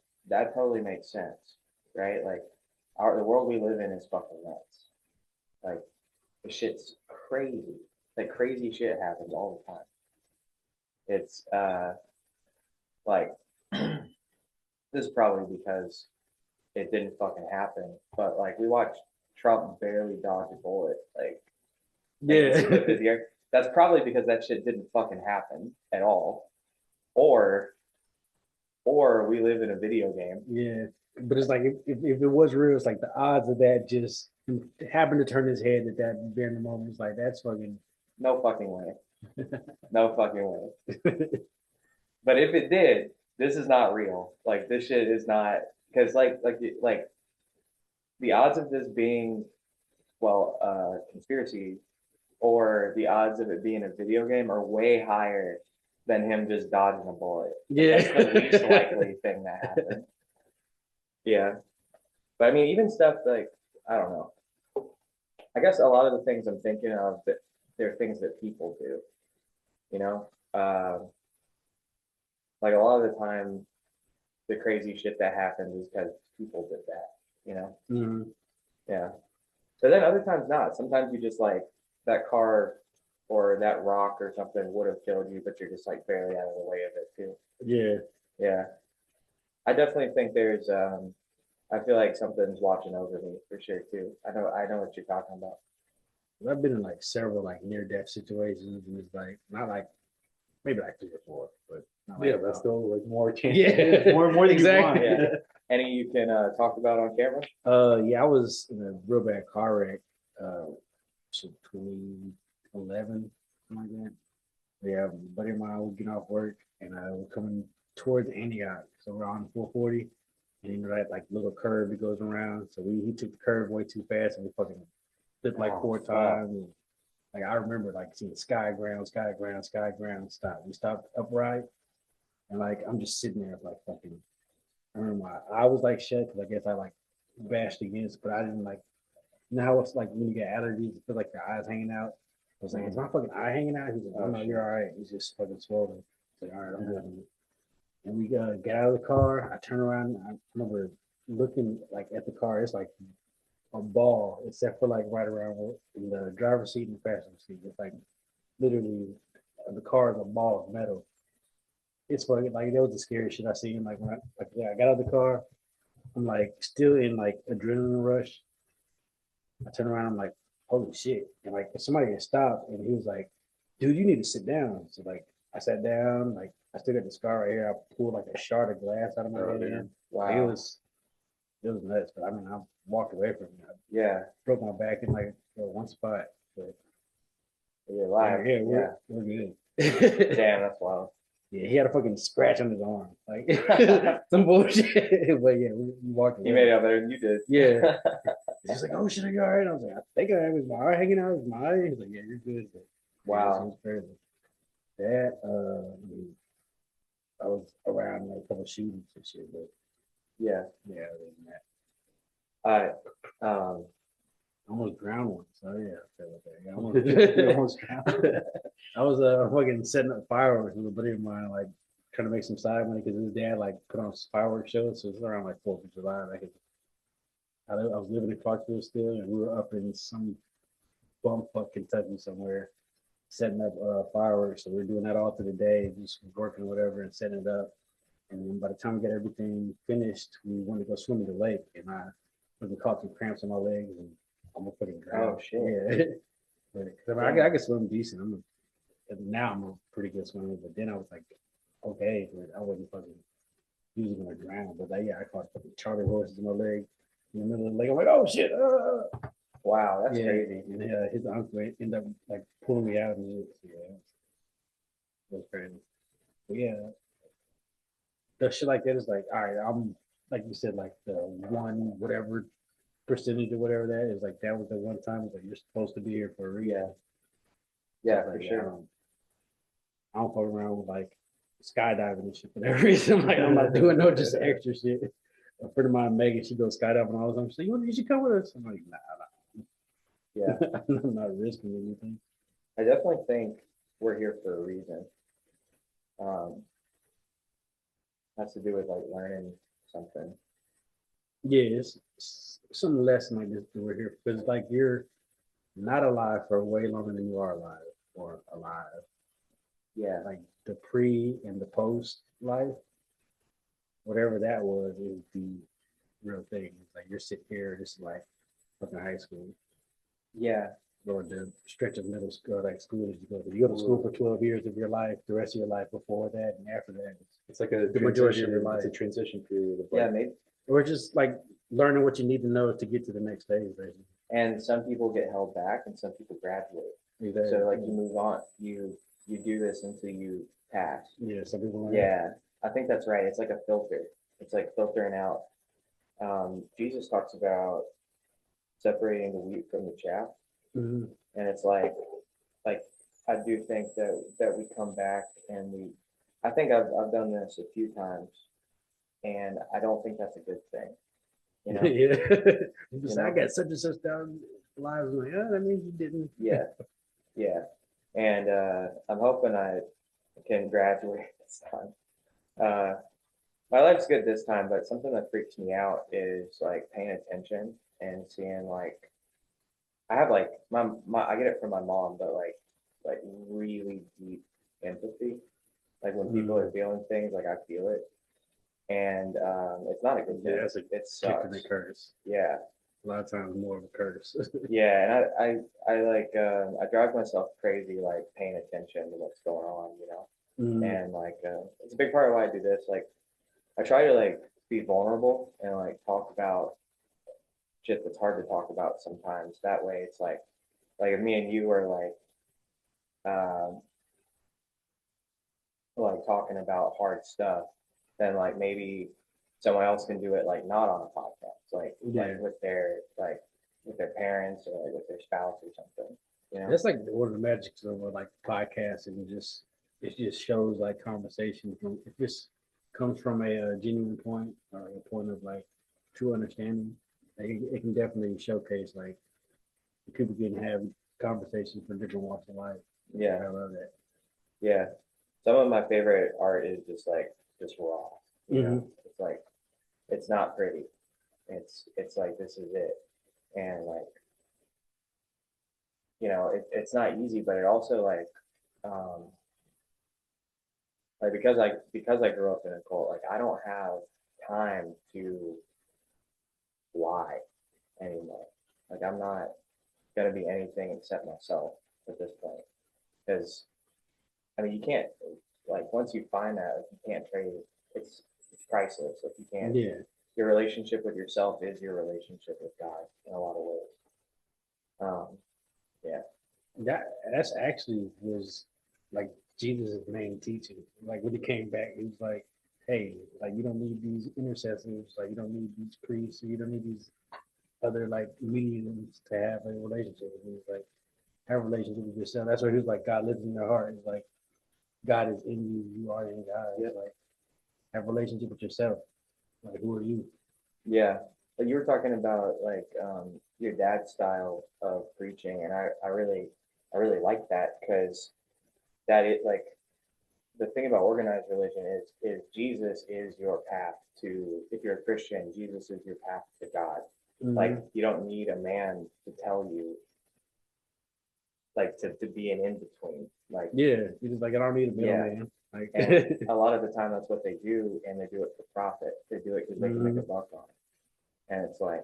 totally makes sense, right? Like the world we live in is fucking nuts. Like, the shit's crazy. Like, crazy shit happens all the time. It's like this is probably because it didn't fucking happen, but like we watched Trump barely dodge a bullet. Like this clip is here. That's probably because that shit didn't fucking happen at all, or we live in a video game. Yeah, but it's like if it was real, it's like the odds of that just happened to turn his head at that very moment. It's like that's fucking No fucking way. No fucking way. But if it did, this is not real. Like this shit is not because like the odds of this being conspiracy or the odds of it being a video game are way higher than him just dodging a bullet. yeah. That's the least likely thing that happened. Yeah. But I mean, even stuff like, I don't know. I guess a lot of the things I'm thinking of, that they're things that people do, you know? Like a lot of the time, the crazy shit that happens is because people did that, you know? Mhm. Yeah. But then other times not. Sometimes you just like that car or that rock or something would have killed you, but you're just like barely out of the way of it too. Yeah, Yeah. I definitely think there's I feel like something's watching over me for sure too. I know what you're talking about. I've been in like several like near death situations, and it's like not like maybe like 3 or 4, but not like Yeah, that's still like more chance. Yeah. more than Exactly. you want. Yeah. Any you can talk about on camera? Yeah, I was in a real bad car wreck, shit, 2011, something like that. Yeah, a buddy of mine was getting off work, and we're coming towards Antioch, so we're on 440, and you know that like little curve that goes around. So he took the curve way too fast, and we fucking flipped like 4 times. And, like I remember like seeing sky ground, stop. We stopped upright, and like I'm just sitting there like fucking. I remember my eye was like shut because I guess I like bashed against, but I didn't like. Now it's like when you get allergies, it feels like your eyes hanging out. I was like, is my fucking eye hanging out? He's like, oh no, you're all right. He's just fucking swollen. It's like, all right, I'm good. And we get out of the car. I turn around. I remember looking like at the car. It's like a ball, except for like right around in the driver's seat and the passenger seat. It's like literally the car is a ball of metal. It's funny. Like that was the scariest shit I seen. Like when I got out of the car, I'm like still in like adrenaline rush. I turn around, I'm like, holy shit. And like somebody had stopped and he was like, dude, you need to sit down. So like I sat down, like I still got the scar right here. I pulled like a shard of glass out of my head. Like, Wow. it was nuts, but I mean I walked away from it. I Yeah. broke my back in like one spot. But You're alive. yeah, Yeah. we're good. Damn, that's wild. Yeah, he had a fucking scratch on his arm. Like some bullshit. But yeah, we walked away. He made it out better than you did. Yeah. He's like, oh shit, are you all right? I was like, I think I am. Is my eye hanging out? Is my eye? He's like, yeah, you're good. But, Wow. yeah, it was crazy. That I was around like a couple of shootings and shit, but Yeah. yeah, other than that, I I almost drowned once. So yeah, I feel like that. Yeah, I almost drowned. I was fucking setting up fireworks with a buddy of mine, like trying to make some side money because his dad like put on fireworks shows. So it's around like 4th of July. Like I was living in Clarksville still, and we were up in some bumfuck Kentucky somewhere, setting up fireworks. So we are doing that all through the day, just working whatever and setting it up. And then by the time we got everything finished, we wanted to go swim in the lake, and I caught some cramps in my legs and almost fucking drowned. Oh shit. Yeah. But I mean, I can swim decent. Now I'm a pretty good swimmer, but then I was like, okay, but I wasn't fucking usually gonna drown. But yeah, I caught fucking charter horses in my leg in the middle of the lake. I'm like, oh shit. Wow, that's yeah, crazy. and his uncle ended up like pulling me out and yeah, it was crazy. But yeah, the shit like that is like, all right, I'm like you said, like the one whatever percentage or whatever that is, like that was the one time it's like you're supposed to be here for a reason. Yeah, So, for like, sure. I don't fuck around with like skydiving and shit for that reason. Like I'm not doing no just extra shit. A friend of mine, Megan, she goes skydiving all the time. She's like, you should come with us. I'm like, nah. Yeah. I'm not risking anything. I definitely think we're here for a reason. Has to do with like learning something. Yeah, it's some lesson like this that we're here because like you're not alive for way longer than you are alive or alive. Yeah, Like the pre and the post life, whatever that was, is the real thing. It's like you're sitting here, this is like fucking high school yeah, or the stretch of middle school, like school that you go to. You go to school for 12 years of your life, the rest of your life before that and after that. It's like a The majority of transition. your life. It's a transition period of yeah, like, maybe. Or just like learning what you need to know to get to the next stage, basically. And some people get held back, and some people graduate. Exactly. So like you move on, you do this until you pass. Yeah, some people learn. Yeah, I think that's right. It's like a filter. It's like filtering out. Jesus talks about separating the wheat from the chaff, Mm-hmm. and it's like I do think that we come back and we. I think I've done this a few times, and I don't think that's a good thing. You know. Yeah. You I know? got such and such down lives. Like, oh, that means you didn't. Yeah, yeah. And I'm hoping I can graduate this time. Uh, my life's good this time, but something that freaks me out is like paying attention and seeing like I have like my I get it from my mom, but like really deep empathy. Like when people are feeling things, like I feel it, and it's not a good thing. Yeah, that's a It kick in the sucks. curse. Yeah, A lot of times more of a curse. yeah, and I like I drive myself crazy like paying attention to what's going on, you know. Mm, And like it's a big part of why I do this. Like I try to like be vulnerable and like talk about shit that's hard to talk about sometimes. That way, it's like if me and you were like talking about hard stuff, then like maybe someone else can do it like not on a podcast, Yeah. like with their parents or like with their spouse or something. You know? that's like one of the magics of like podcasts and just it just shows like conversation from if this comes from a genuine point or a point of like true understanding, like, it can definitely showcase like people can have conversations from different walks of life. Yeah, I love that. yeah. Some of my favorite art is just raw. You know, it's like it's not pretty. It's like this is it, and like it's not easy, but it also um like because I grew up in a cult, like I don't have time to lie anymore. Like I'm not gonna be anything except myself at this point. Because I mean you can't like once you find that like, you can't trade it. It's priceless. Like you can't Yeah, your relationship with yourself is your relationship with God in a lot of ways. Yeah. that's actually was like Jesus' main teaching. Like when he came back, he was like, "Hey, like you don't need these intercessors, like you don't need these priests, you don't need these other like mediums to have a relationship." He was like, "Have a relationship with yourself." That's why he was like, "God lives in your heart." It's like God is in you, you are in God. It's like have a relationship with yourself. Like who are you? Yeah. But you were talking about like your dad's style of preaching, and I really like that because that it like the thing about organized religion is Jesus is your path to if you're a Christian, Jesus is your path to God. Like you don't need a man to tell you like to be an in between. Like Yeah, he's just like I don't need a yeah. middleman. Like And a lot of the time that's what they do, and they do it for profit. They do it because they can make a buck on it. And it's like,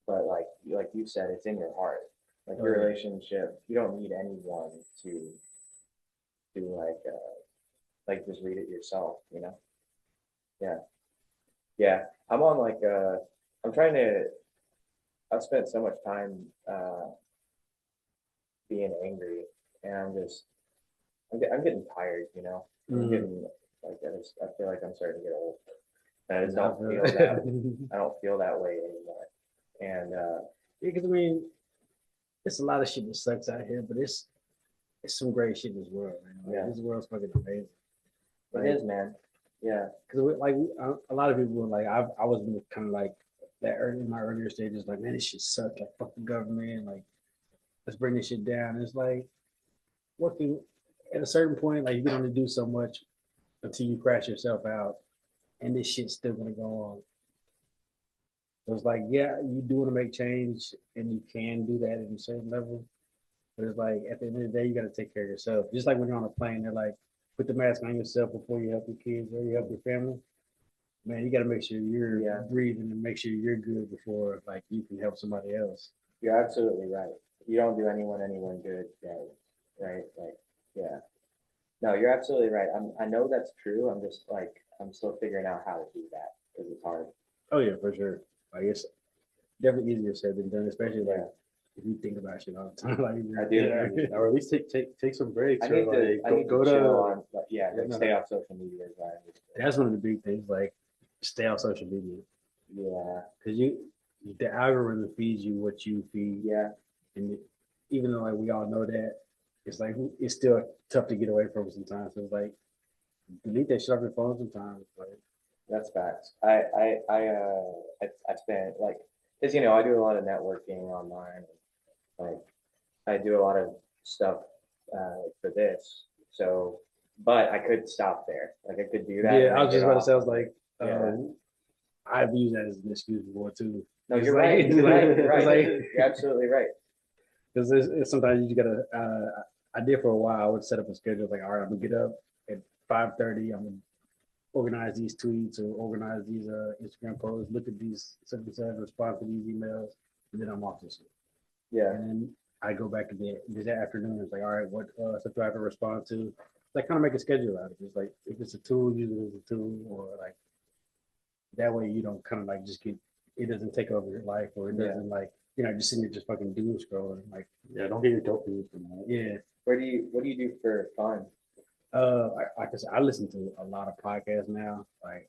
but like you said, it's in your heart. Like your relationship, you don't need anyone to like just read it yourself, you know? Yeah. Yeah. I'm on like I'm trying to I've spent so much time being angry, and I'm getting tired, you know. I'm getting like I feel like I'm starting to get old. And I just don't feel that I don't feel that way anymore. And because I mean, it's a lot of shit that sucks out here, but it's some great shit in this world, man. Like, yeah, this world's fucking amazing. Like, it is, man. Yeah, because like a lot of people were like, I was kind of like that early in my earlier stages, like, man, this shit sucks. Like, fuck the government. Like, let's bring this shit down. And it's like, what can at a certain point, like, you can only do so much until you crash yourself out, and this shit's still gonna go on. So it's like, yeah, you do want to make change and you can do that at a certain level. But it's like at the end of the day, you got to take care of yourself. Just like when you're on a plane, they're like, put the mask on yourself before you help your kids or you help your family. Man, you got to make sure you're Yeah. breathing and make sure you're good before like you can help somebody else. You're absolutely right. You don't do anyone good, right? Like, yeah. No, you're absolutely right. I know that's true. I'm just like, I'm still figuring out how to do that because it's hard. Oh yeah, for sure. Like it's definitely easier said than done, especially like Yeah. if you think about shit all the time. Like I do. Yeah, or at least take some breaks. I or need to, like, I need go to chill to on, like, yeah, Yeah, like no. stay off social media. Is what I need to do. That's one of the big things. Like stay on social media Yeah, because the algorithm feeds you what you feed, yeah, and even though like we all know that, it's like it's still tough to get away from sometimes. So it's like delete that shit off your phone sometimes. Like that's facts. I spent like, cause I do a lot of networking online. Like, I do a lot of stuff for this. So, but I could stop there. Like, I could do that. yeah, and I then was just get about to off. say, I was like, Yeah. I've used that as an excuse before too. No, It's you're like- right. You're right. You're it's right. like- You're absolutely right. Because it's sometimes you just gotta. I did for a while. I would set up a schedule like, all right, I'm gonna get up at 5:30. I'm gonna organize these tweets or organize these Instagram posts. Look at these something said, respond to these emails, and then I'm off this. Yeah. And then I go back to this afternoon. It's like, all right, what stuff do I have to respond to? Like, kind of make a schedule out of it. It's like if it's a tool, use it as a tool, or like that way you don't kind of like just get it doesn't take over your life, or it Yeah. doesn't like just sitting there just fucking doom scrolling. Like, yeah, don't get your dopamine from that. yeah. What do you do for fun? Like I said, I listen to a lot of podcasts now. Like,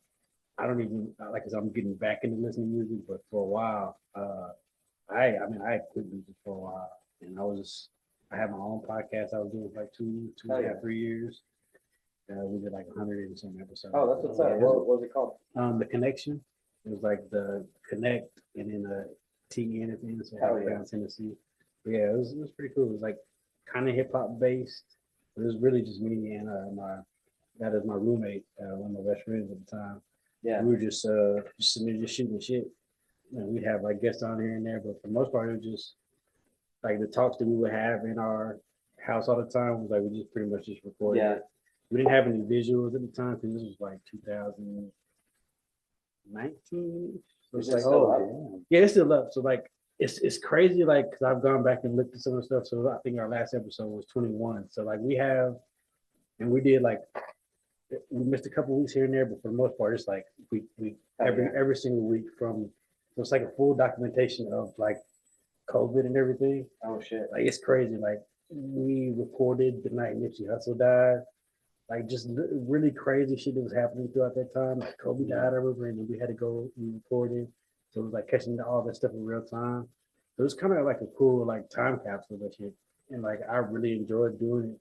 I don't even like, cause I'm getting back into listening to music, but for a while, I mean, I quit music for a while, and I had my own podcast. I was doing for like two Oh, and a yeah. half, 3 years. We did like 100 and some episodes. Oh, that's what's up. Yeah. What was it called? The Connection. It was like the Connect and then the TN at the end. So Hell yeah. down Tennessee. But yeah, it was pretty cool. It was like kind of hip hop based. But it was really just me and that is my roommate, one of my best friends at the time. Yeah. We were just sitting there just shooting the shit. We'd have like guests on here and there, but for the most part, it was just like the talks that we would have in our house all the time was like we just pretty much just recorded. Yeah. It. We didn't have any visuals at the time because this was like 2019. So Is it's it like, still oh, up? yeah, it's still up. So like, it's crazy. Like, cause I've gone back and looked at some of the stuff. So I think our last episode was 21. So like, we did like, we missed a couple weeks here and there, but for the most part, it's like we every single week from. So it's like a full documentation of like COVID and everything. Oh shit. Like it's crazy. Like we recorded the night Nipsey Hussle died. Like just really crazy shit that was happening throughout that time. Like Kobe died, I remember, and then we had to go and record it. So it was like catching all that stuff in real time. So it was kind of like a cool like time capsule of that shit. And like I really enjoyed doing it.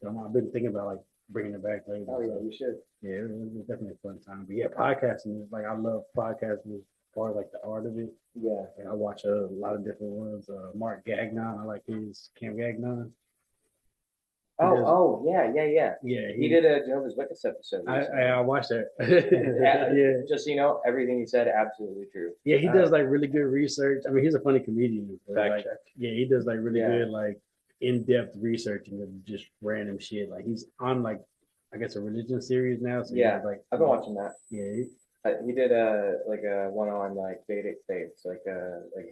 So I've been thinking about like bringing it back later. Oh yeah, So, you should. yeah, it was definitely a fun time. But yeah, podcasting is like I love podcasting as far as like the art of it. Yeah. And I watch a lot of different ones. Mark Gagnon, I like his Cam Gagnon. Oh yeah. Yeah, He did a Jehovah's Witness episode. I watched that. Yeah. Just so you know, everything he said absolutely true. Yeah, he does like really good research. I mean, he's a funny comedian. Fact like, check. yeah, he does like really Yeah. good like in-depth researching of just random shit. Like he's on like I guess a religion series now. So Yeah, he's, like I've been watching that. Yeah, He did a one on like Vedic faiths, like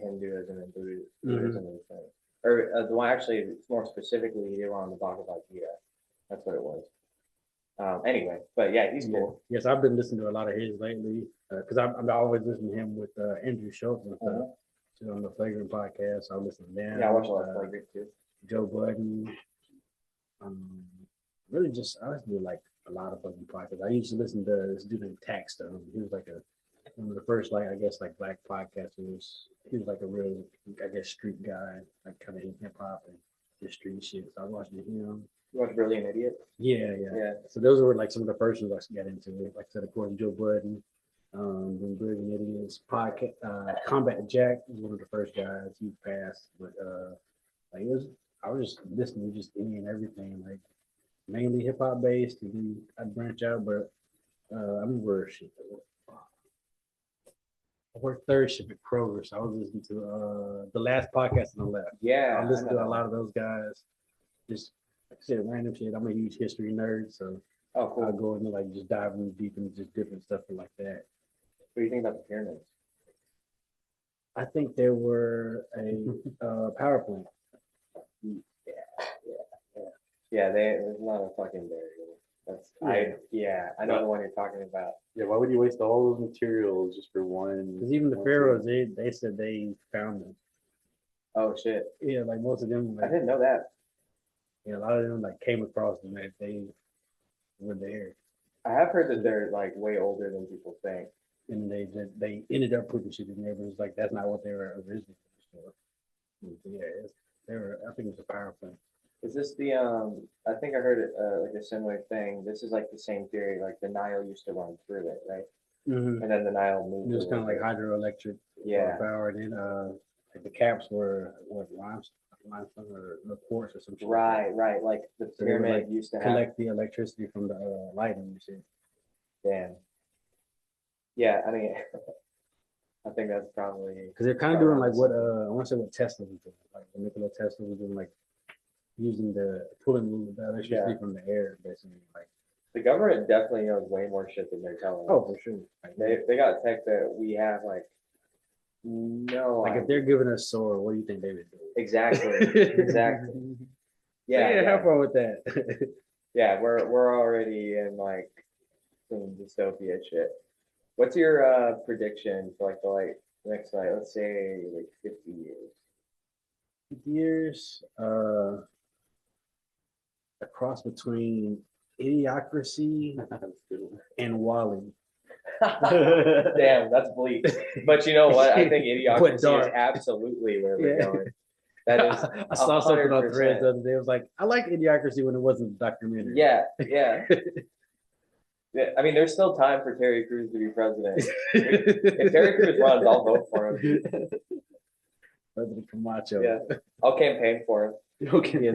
Hinduism and Buddhism and things. Or the one actually, it's more specifically, he did one on the Bhagavad Gita. That's what it was. Anyway, but yeah, he's cool. Yes, I've been listening to a lot of his lately because I'm always listening to him with Andrew Schultz and stuff. So on the Flagrant podcast, I listen to them. Yeah, I watch a lot of Flagrant too. Joe Budden. Really just I listen to like a lot of fucking podcasts. I used to listen to this dude named Taxstone. He was like one of the first like I guess like black podcasters. He was like a real I guess street guy, like kind of hip hop and just street shit. So I was watching him. You watch Brilliant Idiot? Yeah. So those were like some of the first ones I got into. Like I said, of course, Joe Budden, then Brilliant Idiots, podcast, Combat Jack was one of the first guys. He passed, but like I was just listening to just any and everything, like mainly hip hop based, and then I'd branch out. But I remember shit. worked third shift at Kroger, so I was listening to the last podcast on the left. Yeah. I listened know to a that. lot of those guys. Just like I said, random shit. I'm a huge history nerd, so Oh, I'll cool. go into like just diving deep into just different stuff like that. What do you think about the pyramids? I think there were a power plant. Yeah, there's not a fucking burial. I know the one you're talking about. Yeah, why would you waste all those materials just for one? Because even the one pharaohs, thing? they said they found them. Oh shit. Yeah, like most of them, I like didn't know that. a lot of them like came across them that they were there, I have heard that they're like way older than people think. and they ended up putting shit in there, but it's like that's not what they were originally for. Yeah, they were. I think it was a power plant. Is this the I think I heard it like a similar thing. This is like the same theory, like the Nile used to run through it, right? Mm-hmm. And then the Nile moved. It was a kind of little like bit. hydroelectric Yeah. power, and then like the caps were what limestone or quartz or some shit. Right. Like the So they would, pyramid like, used to have. collect the electricity from the lighting and shit. Damn. Yeah, I mean, I think that's probably. Because they're kind of doing like what I want to say what Tesla was doing, like what Nikola Tesla was doing, like using pulling the electricity from the air, basically. Like, The government definitely knows way more shit than they're telling us. oh, for sure. Like, They got tech that we have like no. like if they're giving us solar, what do you think they would do? Exactly. Yeah, have fun with that. Yeah, we're already in like some dystopia shit. What's your prediction for like the next let's say like 50 years? Years, a cross between Idiocracy and Wally. Damn, that's bleak. But you know what? I think Idiocracy is dark. absolutely where we're Yeah. going. That is I saw something on 100%. Threads the other day. It was like, I like Idiocracy when it wasn't a documentary. Yeah. Yeah, I mean, there's still time for Terry Crews to be president. If Terry Crews runs, I'll vote for him. President Camacho. Yeah, I'll campaign for him. Okay, yeah,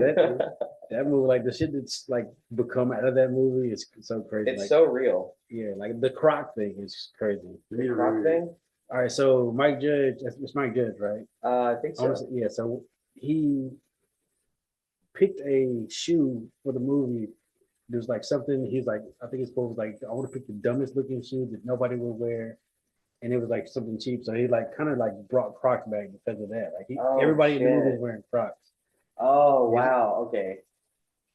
that movie, like the shit that's like become out of that movie is so crazy. It's like, so real. yeah, like the Croc thing is crazy. The Croc thing? All right, so Mike Judge, it's Mike Judge, right? I think so. Honestly, yeah, so he picked a shoe for the movie. There's like something he's like, I think it's called like, I want to pick the dumbest looking shoe that nobody will wear, and it was like something cheap. So he like kind of like brought Crocs back because of that. Like Oh, everybody in the movie shit. was wearing Crocs. Oh wow. Okay.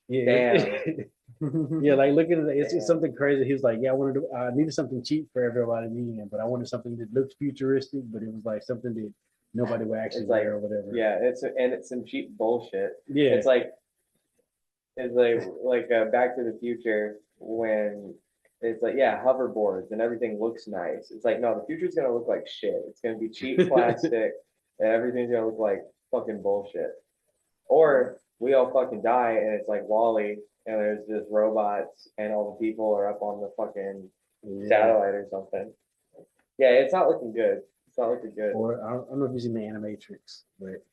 Yeah, Damn. yeah. Like looking at it, it's Damn. just something crazy. He was like, yeah, I needed something cheap for everybody in, but I wanted something that looked futuristic, but it was like something that nobody would actually It's like, wear or whatever. Yeah, it's some cheap bullshit. Yeah. It's like Back to the Future when it's like, yeah, hoverboards and everything looks nice. It's like, no, the future's gonna look like shit. It's gonna be cheap plastic and everything's gonna look like fucking bullshit. Or we all fucking die and it's like Wall-E and there's just robots and all the people are up on the fucking satellite or something. Yeah, it's not looking good. It's not looking good. Or I don't know if you've seen the Animatrix, but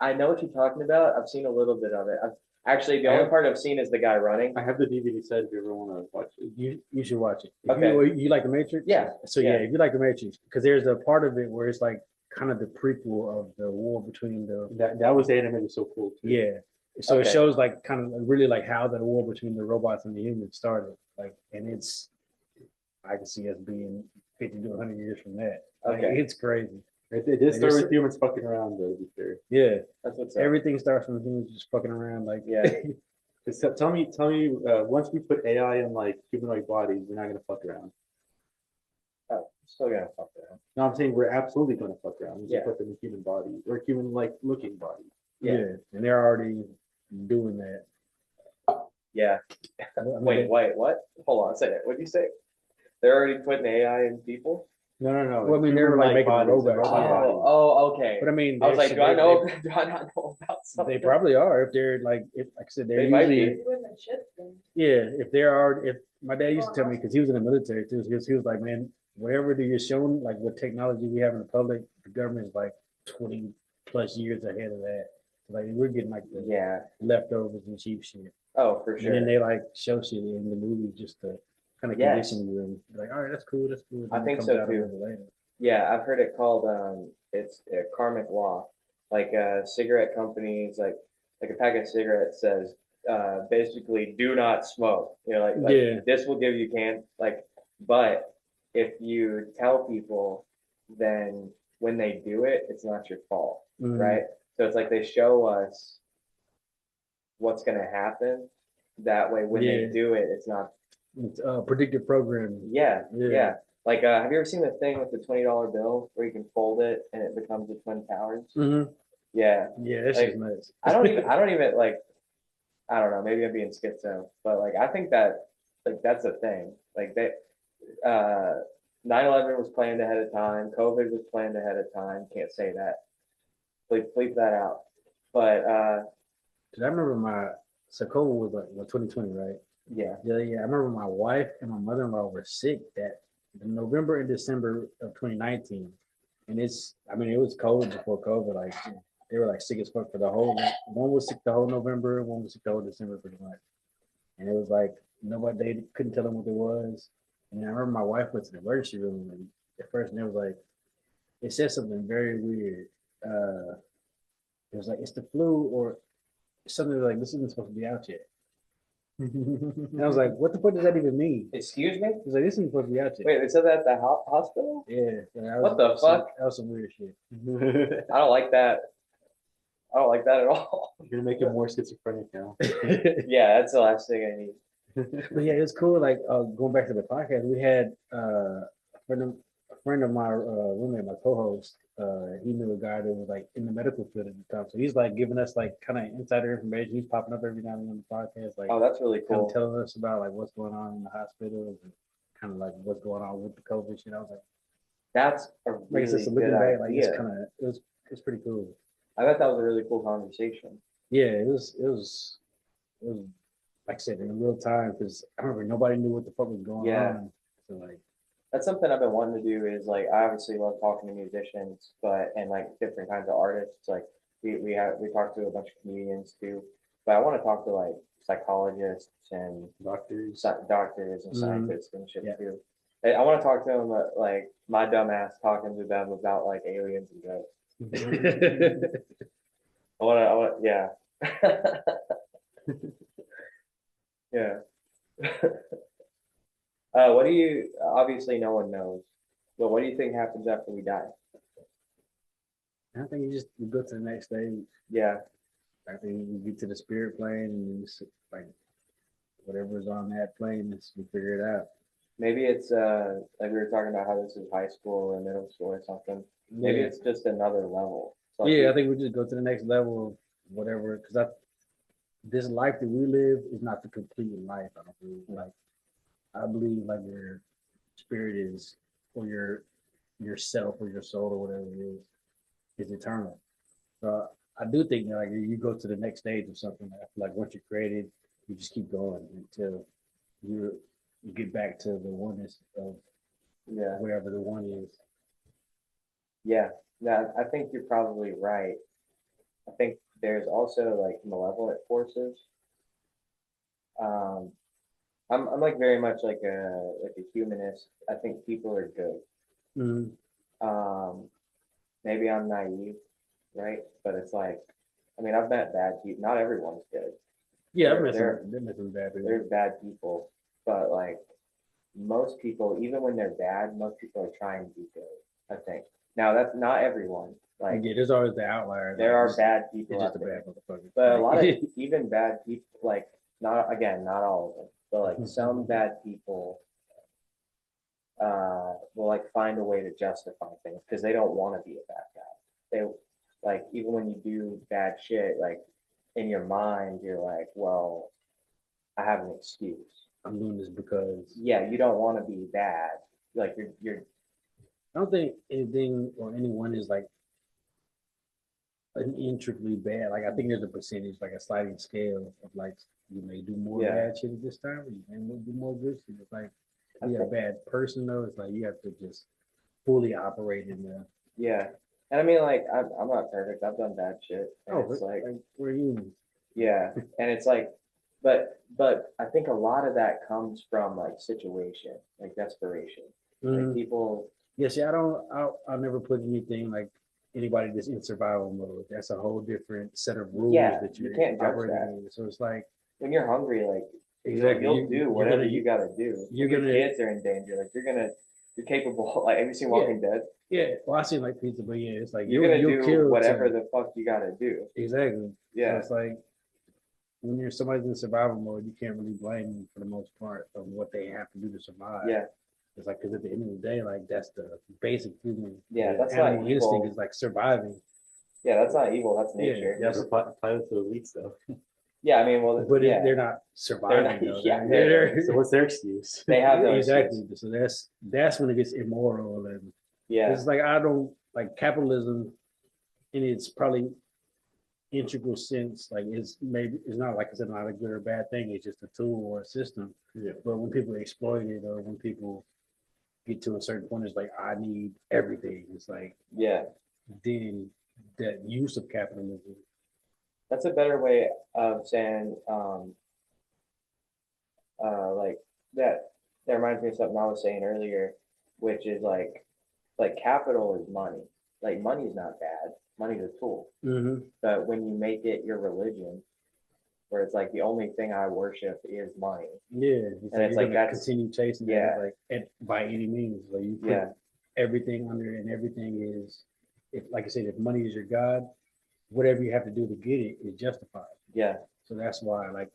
I know what you're talking about. I've seen a little bit of it. Actually, the only part I've seen is the guy running. I have the DVD set if you ever want to watch it. you should watch it. If Okay. you like the Matrix? Yeah. So yeah, if you like the Matrix, because there's a part of it where it's like kind of the prequel of the war between the That was animated so cool too. yeah. So it Okay. shows like kind of really like how the war between the robots and the humans started. Like, and I can see us being 50 to 100 years from that. Like, Okay. it's crazy. It did start Like, with humans fucking around though, to be fair. Yeah. That's what's up. Everything starts from humans just fucking around. Like, Yeah. So tell me, once we put AI in like humanoid bodies, we're not gonna fuck around. Oh, still gonna fuck around. No, I'm saying we're absolutely gonna fuck around. We Yeah. put them in human bodies or human like looking bodies. yeah. And they're already doing that. Yeah. I mean, Wait, what? Hold on a second. What'd you say? They're already putting AI in people? No. Well, I mean, they're like making bodies, robots. robot bodies. Oh, okay. But I mean, I was like, they- do I know? they- Do I not know about something? They probably are if they're like I said, they're They might usually be. Women should be. yeah. If they are, if my dad used to tell me because he was in the military too, he was like, man, whatever that you're shown, like what technology we have in the public, the government is like 20 plus years ahead of that. So, like we're getting like the Yeah. leftovers and cheap shit, Oh, for sure. and then they like show shit in the movie just to kind of Yes. condition you and be like, all right, that's cool, that's cool. I And it think comes so, out a too. little later. Yeah, I've heard it called it's a karmic law. Like cigarette companies, like a pack of cigarettes says basically do not smoke. You know, like Yeah. this will give you but if you tell people, then when they do it, it's not your fault, Mhm. right? So it's like they show us what's gonna happen. That way, when they Yeah. do it, it's not. It's predictive programming. Yeah, Yeah. yeah. Like, have you ever seen the thing with the $20 bill where you can fold it and it becomes the Twin Towers? Hmm. Yeah. Yeah, that's Like, just nuts. I don't even like, I don't know, maybe I'm being schizo, but like, I think that, like, that's a thing. Like, 9/11 was planned ahead of time. COVID was planned ahead of time. Can't say that. Bleep that out. But, 'Cause I remember so COVID was like 2020, right? yeah. Yeah, yeah. I remember my wife and my mother-in-law were sick that November and December of 2019. And I mean, it was cold before COVID. Like they were like sick as fuck for the whole. One was sick the whole November, one was sick the whole December, pretty much. And it was like nobody they couldn't tell them what it was. And I remember my wife went to the emergency room and at first, and it was like it said something very weird. It was like it's the flu or something like this isn't supposed to be out yet. And I was like, what the fuck does that even mean? Excuse me? He was like, this isn't supposed to be out yet. Wait, they said that at the hospital? Yeah. What the fuck? That was some weird shit. I don't like that. I don't like that at all. You're gonna make it more schizophrenic now. Yeah, that's the last thing I need. But yeah, it was cool. Like going back to the podcast, we had a friend of my roommate, my co-host. He knew a guy that was like in the medical field at the time, so he's like giving us like kind of insider information. He's popping up every now and then on the podcast, like Oh, that's really kind of cool. telling us about like what's going on in the hospitals and kind of like what's going on with the COVID shit. I was like, That's a like really I said, so good looking back, like it's idea. kind of it's pretty cool. I bet that was a really cool conversation. Yeah, it was like I said in real time because I remember nobody knew what the fuck was going Yeah. on. So like. That's something I've been wanting to do is like I obviously love talking to musicians, but and like different kinds of artists. Like we talk to a bunch of comedians too, but I want to talk to like psychologists and doctors and Mhm. scientists and shit Yeah. too. I want to talk to them like my dumb ass talking to them about like aliens and ghosts. I want, yeah. Yeah. What do you, obviously no one knows, but what do you think happens after we die? I think you go to the next stage. Yeah, I think you get to the spirit plane and it's like whatever's on that plane, you figure it out. maybe it's like we were talking about how this is high school or middle school or something. Maybe Yeah. it's just another level. So like Yeah, I think we just go to the next level of whatever because this life that we live is not the complete life. I don't believe. Like I believe like your spirit is or yourself or your soul or whatever it is eternal. So I do think that like you go to the next stage of something. I feel like once you're created, you just keep going until you get back to the oneness of yeah, whatever the one is. yeah, yeah. I think you're probably right. I think there's also like malevolent forces. Um, I'm like very much like a humanist. I think people are good. Mm-hmm. Maybe I'm naive, right? But it's like, I mean, I've met bad people. Not everyone's good. Yeah, They're some bad people. There's bad people, but like most people, even when they're bad, most people are trying to be good. I think. Now that's not everyone. Like Yeah, there's always the outlier. there are bad people It's just out a there, bad motherfucker. but a lot of even bad people, like not all of them, but like some bad people will like find a way to justify things because they don't want to be a bad guy. They like even when you do bad shit, like in your mind, you're like, well, I have an excuse. I'm doing this because Yeah, you don't want to be bad. Like you're I don't think anything or anyone is like an intricately bad. Like I think there's a percentage, like a sliding scale of like you may do more Yeah. bad shit at this time, or you may do more good shit. It's like you're a bad person though. It's like you have to just fully operate in the. yeah. And I mean, like I'm not perfect. I've done bad shit. And it's like we're humans. yeah, and it's like, but I think a lot of that comes from like situation, like desperation. Like Mhm. people Yeah, see, I'll never put anything like anybody that's in survival mode. That's a whole different set of rules Yeah, that you you're can't judge operating that. in. So it's like, When you're hungry, like exactly, you'll do whatever you gotta do. you're When your gonna, kids are in danger, like you're capable. Like have you seen yeah, Walking Dead? yeah. Well, I see like pizza, but yeah, it's like You're gonna you'll do kill whatever to the fuck you gotta do. exactly. So Yeah, it's like when you're somebody's in survival mode, you can't really blame them for the most part of what they have to do to survive. yeah, It's like because at the end of the day, like that's the basic human yeah. That's not animal instinct evil. is like surviving. Yeah, that's not evil. That's Yeah, nature. Yeah, but apply it to elites though. Yeah, I mean, well, but yeah, they're not they're surviving not. though. Yeah, So what's their excuse? they have no exactly. excuse. So that's when it gets immoral and Yeah, it's like I don't like capitalism in its probably integral sense. Like it's not like I said not a good or bad thing. It's just a tool or a system. Yeah. But when people exploit it or when people get to a certain point, it's like I need everything. It's like yeah. then that use of capitalism. That's a better way of saying, like that. That reminds me of something I was saying earlier, which is like capital is money. Like money is not bad. Money's a tool. Mm-hmm. But when you make it your religion, where it's like the only thing I worship is money, Yeah, and it's you're like gonna that's continue chasing yeah, it like by any means. Like you put yeah, everything under it, and everything is if like I said, if money is your god, whatever you have to do to get it is justified. yeah, So that's why like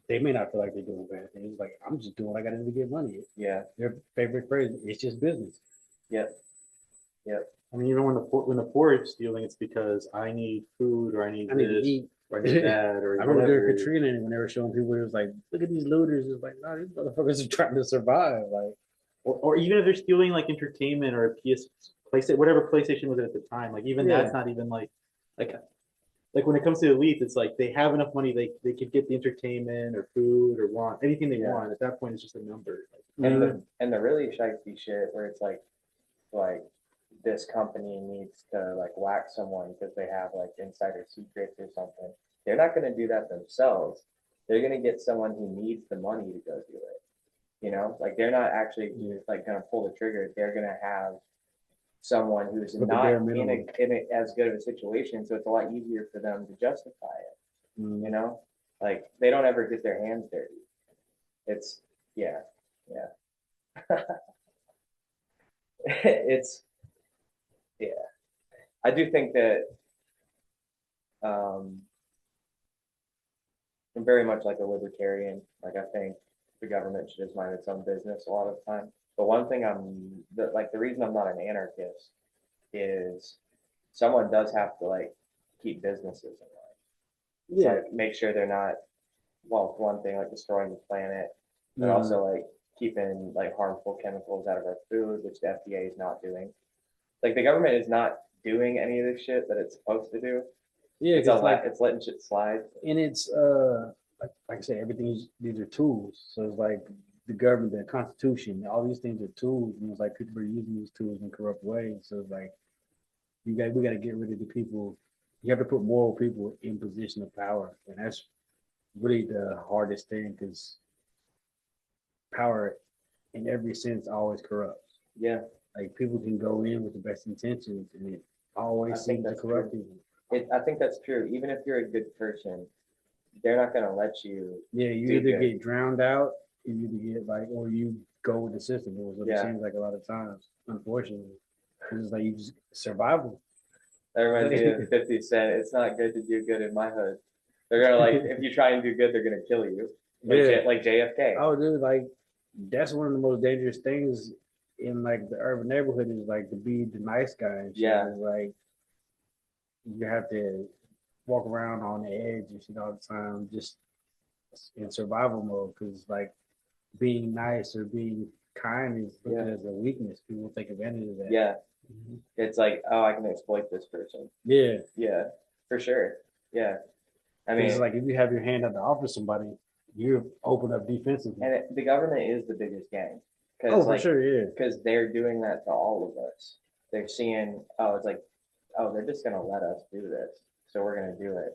they may not feel like they're doing bad things. Like I'm just doing what I got to do to get money. yeah, Their favorite phrase, it's just business. yep, yep, I mean, even when the poor is stealing, it's because I need food or I need I need to this eat. or I need that or I remember during whatever. Katrina and when they were showing people, it was like, look at these looters. It's like, no, these motherfuckers are trying to survive. Like, Or even if they're stealing like entertainment or a PS PlayStation, whatever PlayStation was at the time, like even yeah, that's not even like like when it comes to elite, it's like they have enough money they could get the entertainment or food or want anything they Yeah. want. At that point, it's just a number. and the really shitey shit where it's like this company needs to like whack someone because they have like insider secrets or something. They're not going to do that themselves. They're going to get someone who needs the money to go do it. You know, like they're not actually like going to pull the trigger. They're going to have someone who's With the not bare in minimum. as good of a situation, so it's a lot easier for them to justify it. mm, You know, like they don't ever get their hands dirty. It's yeah, yeah. It's yeah. I do think that um, I'm very much like a libertarian. Like I think the government should just mind its own business a lot of the time. But one thing the reason I'm not an anarchist is someone does have to like keep businesses in line. It's yeah, like make sure they're not well, one thing like destroying the planet, but mm, also like keeping like harmful chemicals out of our food, which the FDA is not doing. Like the government is not doing any of this shit that it's supposed to do. yeah. It's Because like, it's letting shit slide. and it's like I said, everything these are tools. So it's like the government, the Constitution, all these things are tools. And it's like people are using these tools in corrupt ways. So it's like we got to get rid of the people. You have to put moral people in position of power, and that's really the hardest thing because power, in every sense, always corrupts. Yeah, Like people can go in with the best intentions, and it always I think seems to that's corrupt true. people. I think that's true. Even if you're a good person, they're not gonna let you Yeah, you do either good. get drowned out, you either get like, or you go with the system. It was what it Yeah. seems like a lot of times, unfortunately. It's like you just survival. That reminds me of 50 Cent. It's not good to do good in my hood. They're gonna like if you try and do good, they're gonna kill you. Like Yeah. like JFK. Oh, dude, like that's one of the most dangerous things in like the urban neighborhood is like to be the nice guy. And shit. Yeah. It's like you have to walk around on the edge and shit all the time, just in survival mode. Because like being nice or being kind is looked at as a weakness. People take advantage of that. Yeah. It's like, oh, I can exploit this person. Yeah. Yeah, for sure. Yeah. I It's mean, like if you have your hand out to offer somebody, you open up defensively. and the government is the biggest gang. Oh, for sure, yeah. Because they're doing that to all of us. They're seeing, oh, it's like, oh, they're just gonna let us do this, so we're gonna do it.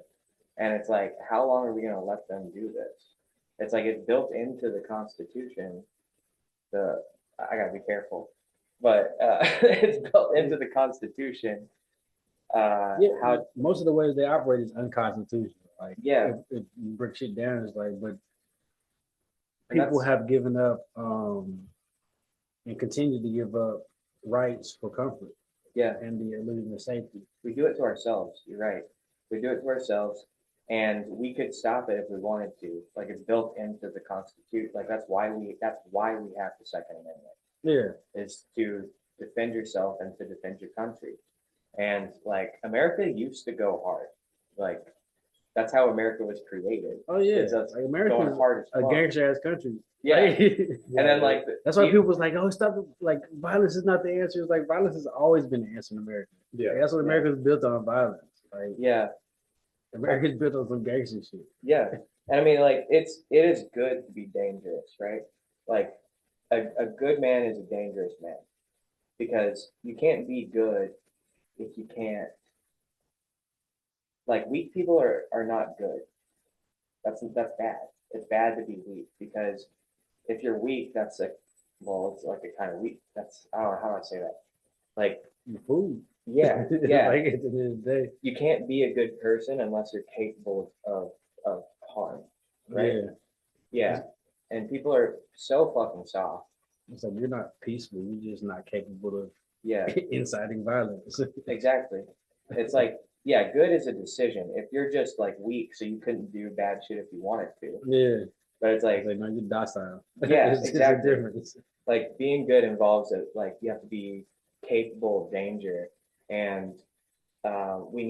And it's like, how long are we gonna let them do this? It's like it's built into the Constitution. The I gotta be careful. but it's built into the Constitution. Yeah, How, most of the ways they operate is unconstitutional. Like, Yeah. if you break shit down, it's like, but and people that's, have given up and continue to give up rights for comfort yeah, and the illusion of safety. we do it to ourselves. You're right. We do it to ourselves, and we could stop it if we wanted to. Like it's built into the Constitution. Like that's why we have the Second Amendment, Yeah. is to defend yourself and to defend your country. And like America used to go hard. Like that's how America was created. Oh yeah. It's us Like going America's hard as a fuck. gangster ass country. Yeah. Like, And then like that's why people was like, oh, stop it. Like violence is not the answer. It's like violence has always been the answer in America. Yeah. Like, that's what Yeah. America's built on, violence. Like yeah, America's built on some gangster shit. yeah. And I mean like it is good to be dangerous, right? Like a good man is a dangerous man because you can't be good if you can't, like weak people are not good. That's bad. It's bad to be weak because if you're weak, that's like, well, it's like a kind of weak. That's, I don't know how do I say that. Like, Food. yeah, yeah. Like at the end of the day. You can't be a good person unless you're capable of harm, right? Yeah. Yeah. And people are so fucking soft. It's like you're not peaceful. You're just not capable of Yeah, inciting violence. exactly. It's like, yeah, good is a decision. If you're just like weak, so you couldn't do bad shit if you wanted to. Yeah. But it's like, It's like no, you're docile. Yeah, It's exactly. a difference. like being good involves it. Like you have to be capable of danger, and we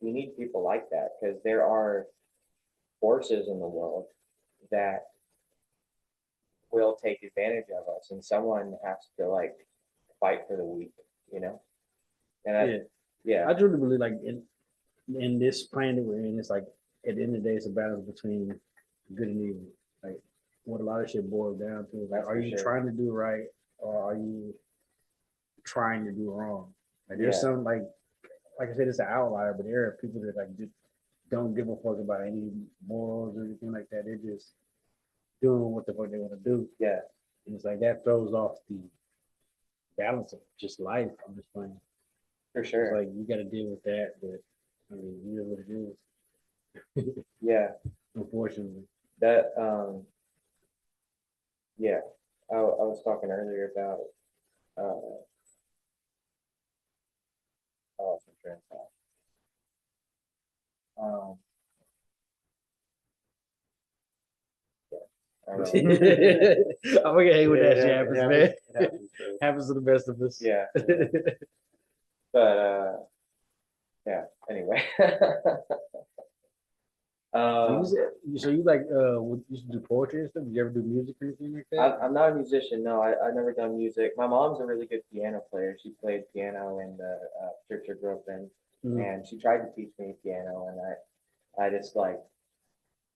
need people like that because there are forces in the world that will take advantage of us, and someone has to like fight for the weak, you know. And I, Yeah. yeah, I truly believe like in this plane that we're in, it's like at the end of the day, it's a balance between good and evil. Like what a lot of shit boils down to is like, That's are for you sure. trying to do right or are you trying to do wrong? Like there's Yeah. some like I said, it's an outlier, but there are people that like just don't give a fuck about any morals or anything like that. They're just doing what the fuck they want to do. yeah, And it's like that throws off the balance of just life. I'm just playing. for It's sure. like you got to deal with that, but I mean, it is what it is. Yeah, Unfortunately. that yeah. I was talking earlier about I lost my train of thought. I don't know. I'm gonna hang with that shit it happens, happens, man. it happens, bro. Happens to the best of us. Yeah, but yeah. Anyway, So you like you used to do poetry and stuff? Did you ever do music or anything like that? I'm not a musician. No, I've never done music. My mom's a really good piano player. She played piano in the church I grew up in, Mhm. and she tried to teach me piano, and I just like,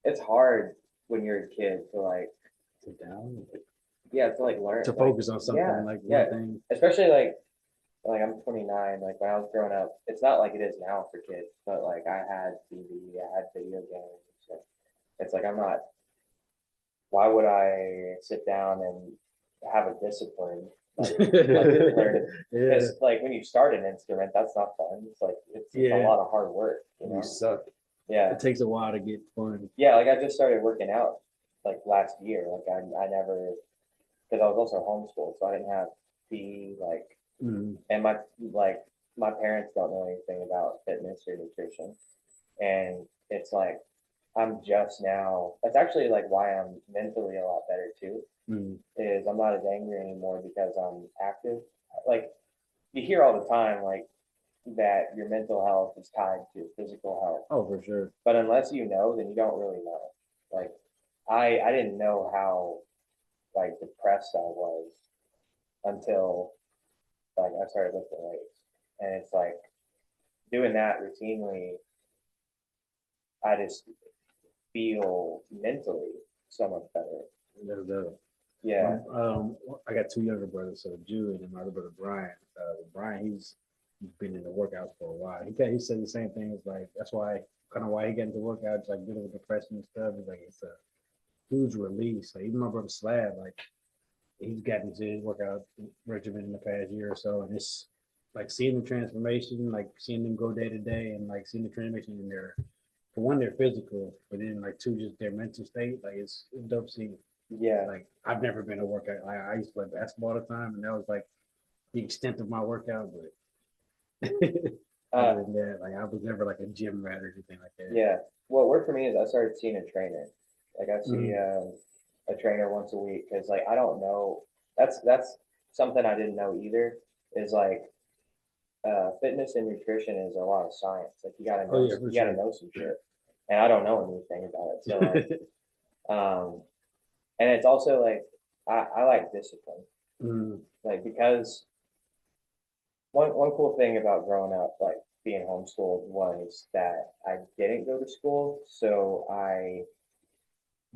it's hard when you're a kid to like, Sit down. yeah, to like learn, To like, focus on something yeah, like yeah. one thing. especially like I'm 29. Like when I was growing up, it's not like it is now for kids, but like I had TV, I had video games. So it's like I'm not. Why would I sit down and have a discipline? Like learn it? Yeah, Because like when you start an instrument, that's not fun. It's like it's a Yeah. lot of hard work, you know. You suck. Yeah, it takes a while to get fun. yeah. Like I just started working out like last year. Like I never, because I was also homeschooled, so I didn't have PE. Like, Mhm. and my parents don't know anything about fitness or nutrition, and it's like I'm just now. That's actually like why I'm mentally a lot better too. Mhm. Is I'm not as angry anymore because I'm active. Like you hear all the time, like that your mental health is tied to physical health, Oh, for sure. but unless you know, then you don't really know. Like I didn't know how like depressed I was until like I started lifting weights, and it's like doing that routinely. I just feel mentally so much better. That's dope. Yeah, I got two younger brothers, so Jude and my other brother Brian. Brian, he's been in the workouts for a while. He said the same thing. It's like that's why kind of why he got into workouts, like dealing with depression and stuff. It's like it's a huge release. Like even my brother Slab, like he's gotten to his workout regimen in the past year or so, and it's like seeing the transformation, like seeing them go day to day, and like seeing the transformation in their, for one, their physical, but then like two, just their mental state. Like it's dope seeing. Yeah. Like I've never been a workout. I used to play basketball all the time, and that was like the extent of my workout. But other than that, like I was never like a gym rat or anything like that. Yeah. What worked for me is I started seeing a trainer. Like I see a trainer once a week because like I don't know. That's something I didn't know either. Is like fitness and nutrition is a lot of science. Like you gotta know Oh, yeah, for you gotta sure. know some shit, and I don't know anything about it. So like, and it's also like I like discipline. Mm. Like because one cool thing about growing up, like being homeschooled, was that I didn't go to school, so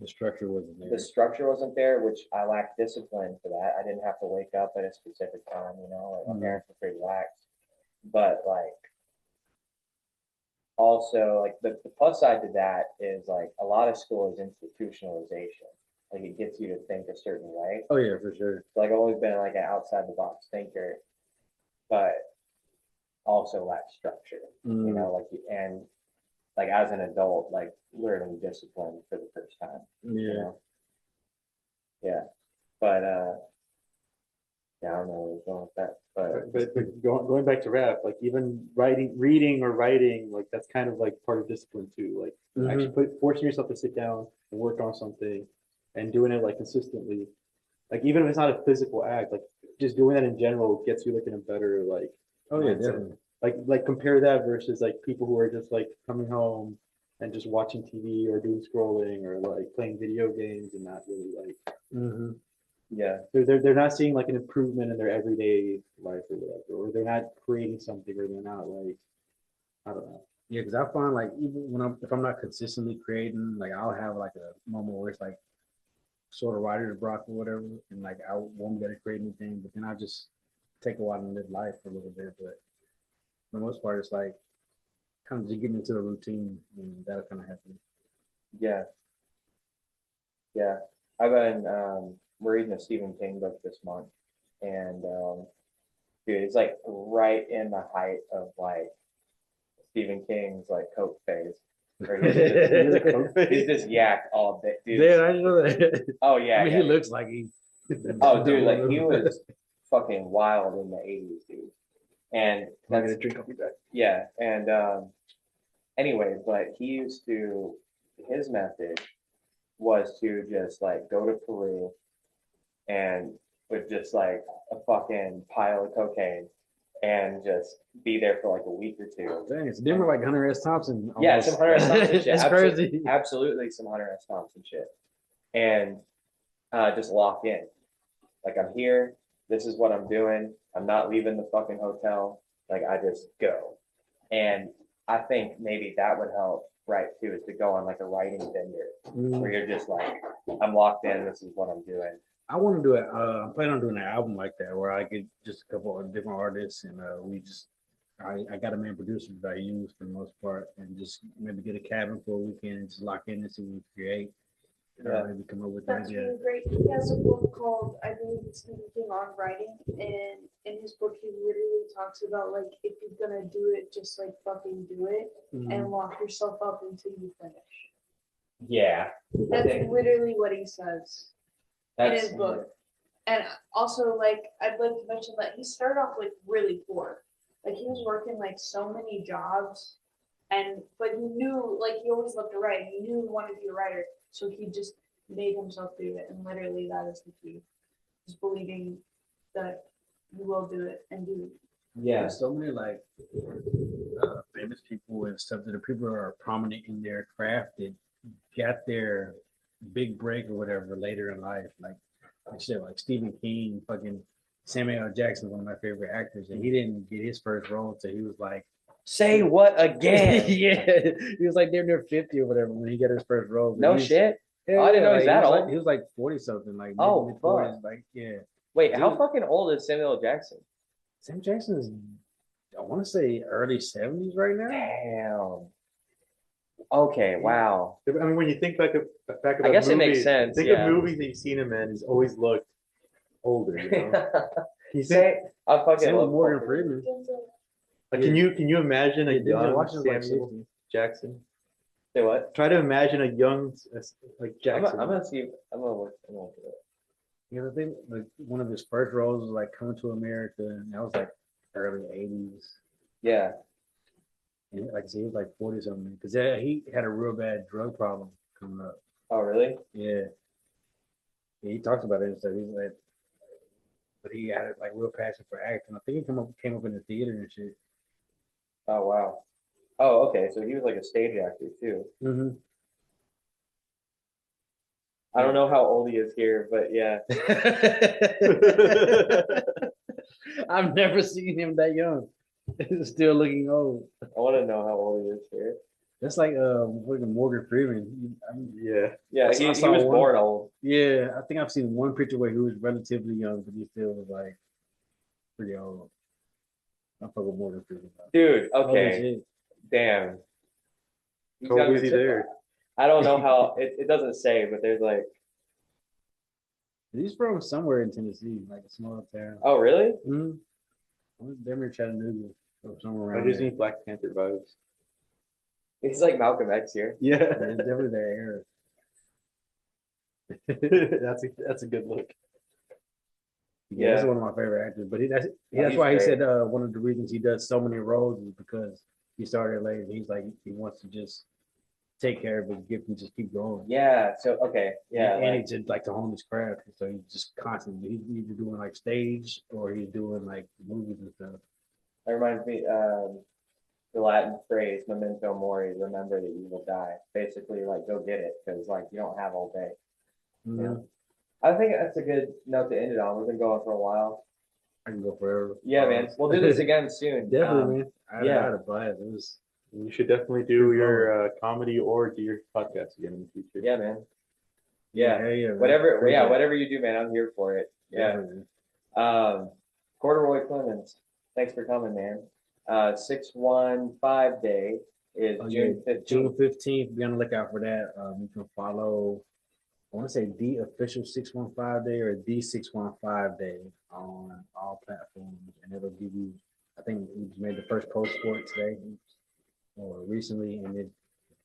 The structure wasn't there. the structure wasn't there, which I lacked discipline for that. I didn't have to wake up at a specific time, you know, like my parents were pretty lax. But like also like the plus side to that is like a lot of school is institutionalization. Like it gets you to think a certain way. Oh yeah, for sure. So like I've always been like an outside the box thinker, but also lack structure. You know, like and like as an adult, like learning discipline for the first time. Yeah. You know? Yeah. But yeah, I don't know where we're going with that. But going back to rap, like even reading or writing, like that's kind of like part of discipline too. Like actually forcing yourself to sit down and work on something and doing it like consistently. Like even if it's not a physical act, like just doing that in general gets you like in a better like Oh yeah, mindset. definitely. Like compare that versus like people who are just like coming home and just watching TV or doing scrolling or like playing video games and not really like Yeah. they're not seeing like an improvement in their everyday life or whatever, or they're not creating something, or they're not like I don't know. Yeah, because I find like even when if I'm not consistently creating, like I'll have like a moment where it's like sort of writer's block or whatever, and like I won't be able to create anything, but then I just take a while and live life for a little bit. But for the most part, it's like kind of just getting into a routine, and that'll kind of happen. Yeah. Yeah. I've been we're reading a Stephen King book this month, and dude, it's like right in the height of like Stephen King's like coke phase. Where he's just yak all day, dude. Yeah, I know that. Oh yeah, I mean, yeah. he looks like he. Oh, dude, like he was fucking wild in the '80s, dude. And I'm that's gonna drink off your back. yeah, and anyway, but he used to his method was to just like go to Peru and with just like a fucking pile of cocaine and just be there for like a week or two. Dang, it's different like Hunter S. Thompson. Yeah, almost. some Hunter S. Thompson shit. It's crazy. Absolutely some Hunter S. Thompson shit. And just lock in. Like I'm here, this is what I'm doing. I'm not leaving the fucking hotel. Like I just go. And I think maybe that would help right too, is to go on like a writing bender where you're just like, I'm locked in, this is what I'm doing. I want to do it. I'm planning on doing an album like that where I get just a couple of different artists and we just, I got a main producer that I use for the most part, and just maybe get a cabin for a weekend and just lock in and see what we create. Yeah. Maybe come up with That's ideas. really great. He has a book called, I believe it's Stephen King on Writing, and in his book he literally talks about like if you're gonna do it, just like fucking do it and lock yourself up until you finish. Yeah. That's literally what he says in his book. And also, like, I'd like to mention that he started off like really poor. Like he was working like so many jobs, but he knew, like, he always loved to write. He knew he wanted to be a writer, so he just made himself do it. And literally, that is the key: just believing that you will do it and do it. Yeah. There's so many like famous people and stuff that are people who are prominent in their craft that got their big break or whatever later in life. Like shit, like Stephen King, fucking Samuel L. Jackson, one of my favorite actors, and he didn't get his first role until he was like, say what again? yeah, he was like near 50 or whatever when he got his first role. But No shit. Yeah, I didn't know like, he's that old. Like, he was like 40 something, like Oh, mid-40s, like yeah. Wait, how Dude. fucking old is Samuel L. Jackson? Sam Jackson is, I want to say early 70s right now. Damn. Okay, wow. I mean, when you think back about I guess movies, it makes sense. Think Yeah. of movies that you've seen him in. He's always looked older, you know? You think, Say, I fucking Same with love Morgan Paul Freeman. like, can you imagine a Yeah, Denzel young Washington's like Samuel 60. Jackson? Say what? Try to imagine a young like I'm Jackson. gonna see. I'm gonna look. I'm gonna look it up. You know, I think like one of his first roles was like Coming to America, and that was like early '80s. Yeah. And like I said, he was like 40 something because he had a real bad drug problem coming up. Oh, really? Yeah. Yeah, he talks about it and stuff. He's like, but he had like real passion for acting. I think he came up in the theater and shit. Oh, wow. Oh, okay. So he was like a stage actor too. Mm-hmm. I don't know how old he is here, but yeah. I've never seen him that young. He's still looking old. I want to know how old he is here. That's like fucking Morgan Freeman. Yeah. Yeah, I he saw was one. born old. Yeah, I think I've seen one picture where he was relatively young, but he still was like pretty old. I'm fucking Morgan Freeman. Dude, Holy okay. shit. Damn. He's How old got is the he tip- there? I don't know how, it doesn't say, but there's like, He's from somewhere in Tennessee, like a small town. oh, really? Mm-hmm. Denver, Chattanooga, or somewhere I around just there. need Black Panther vibes. He's like Malcolm X here. Yeah. Yeah, it's definitely that era. That's a good look. Yeah, that's Yeah. one of my favorite actors. But that's He's why he great. said one of the reasons he does so many roles is because he started late. And he's like he wants to just take care of his gift and just keep going. Yeah. So, okay. Yeah. and Like, he just like to hone his craft. So he's just constantly he's either doing like stage or he's doing like movies and stuff. that reminds me, the Latin phrase, memento mori, remember that you will die. Basically, like, go get it, because, like, you don't have all day. Mhm. Yeah. I think that's a good note to end it on. We've been going for a while. I can go forever. Yeah, man. We'll do this again soon. Definitely, man. I yeah. had a blast. It was You should definitely do Good your comedy or do your podcast again in the future. Yeah, man. Yeah. hell yeah, man. Whatever. Appreciate Yeah, it. whatever you do, man. I'm here for it. Yeah. Definitely. Corduroy Clemens, thanks for coming, man. 615 day is Oh, June yeah, 15th. June 15th. Be on the lookout for that. You can follow. I want to say the official 615 day or the 615 day on all platforms, and it'll give you. I think we just made the first post for it today or recently, and it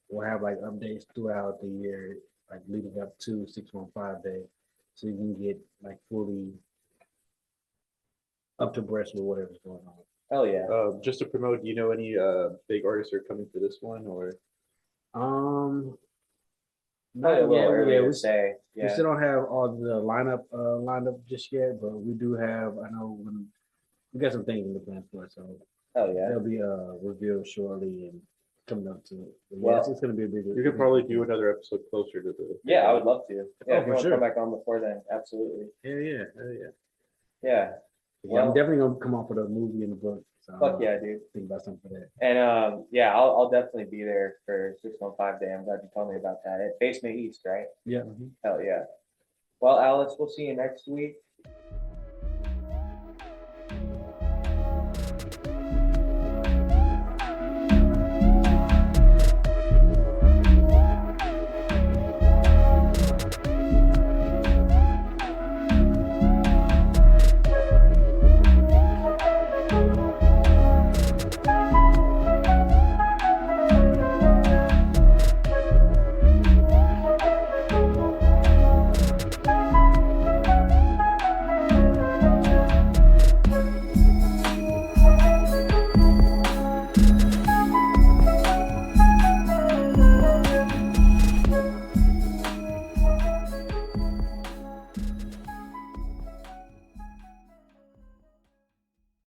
we'll have like updates throughout the year, like leading up to 615 day, so you can get like fully up to breast with whatever's going on. Hell yeah. Just to promote, do you know any big artists are coming for this one or? Not Probably a little yet. early Yeah, to we say. We Yeah. still don't have all the lineup lined up just yet, but we do have. I know we got some things in the plan for it, so Hell yeah. they'll be revealed shortly and coming up to it. But yeah, Well, it's gonna be a big. You could probably do another episode closer to the. Yeah, I would love to. Yeah, Oh, if for you want to sure. come back on before then, absolutely. Yeah, yeah, yeah. Yeah. Yeah, I'm Well- definitely gonna come off with a movie and a book. So Fuck yeah, dude. think about something for that. And yeah, I'll definitely be there for 615 day. I'm glad you told me about that. At Basement East, right? Yeah. Hell yeah. Well, Alice, we'll see you next week.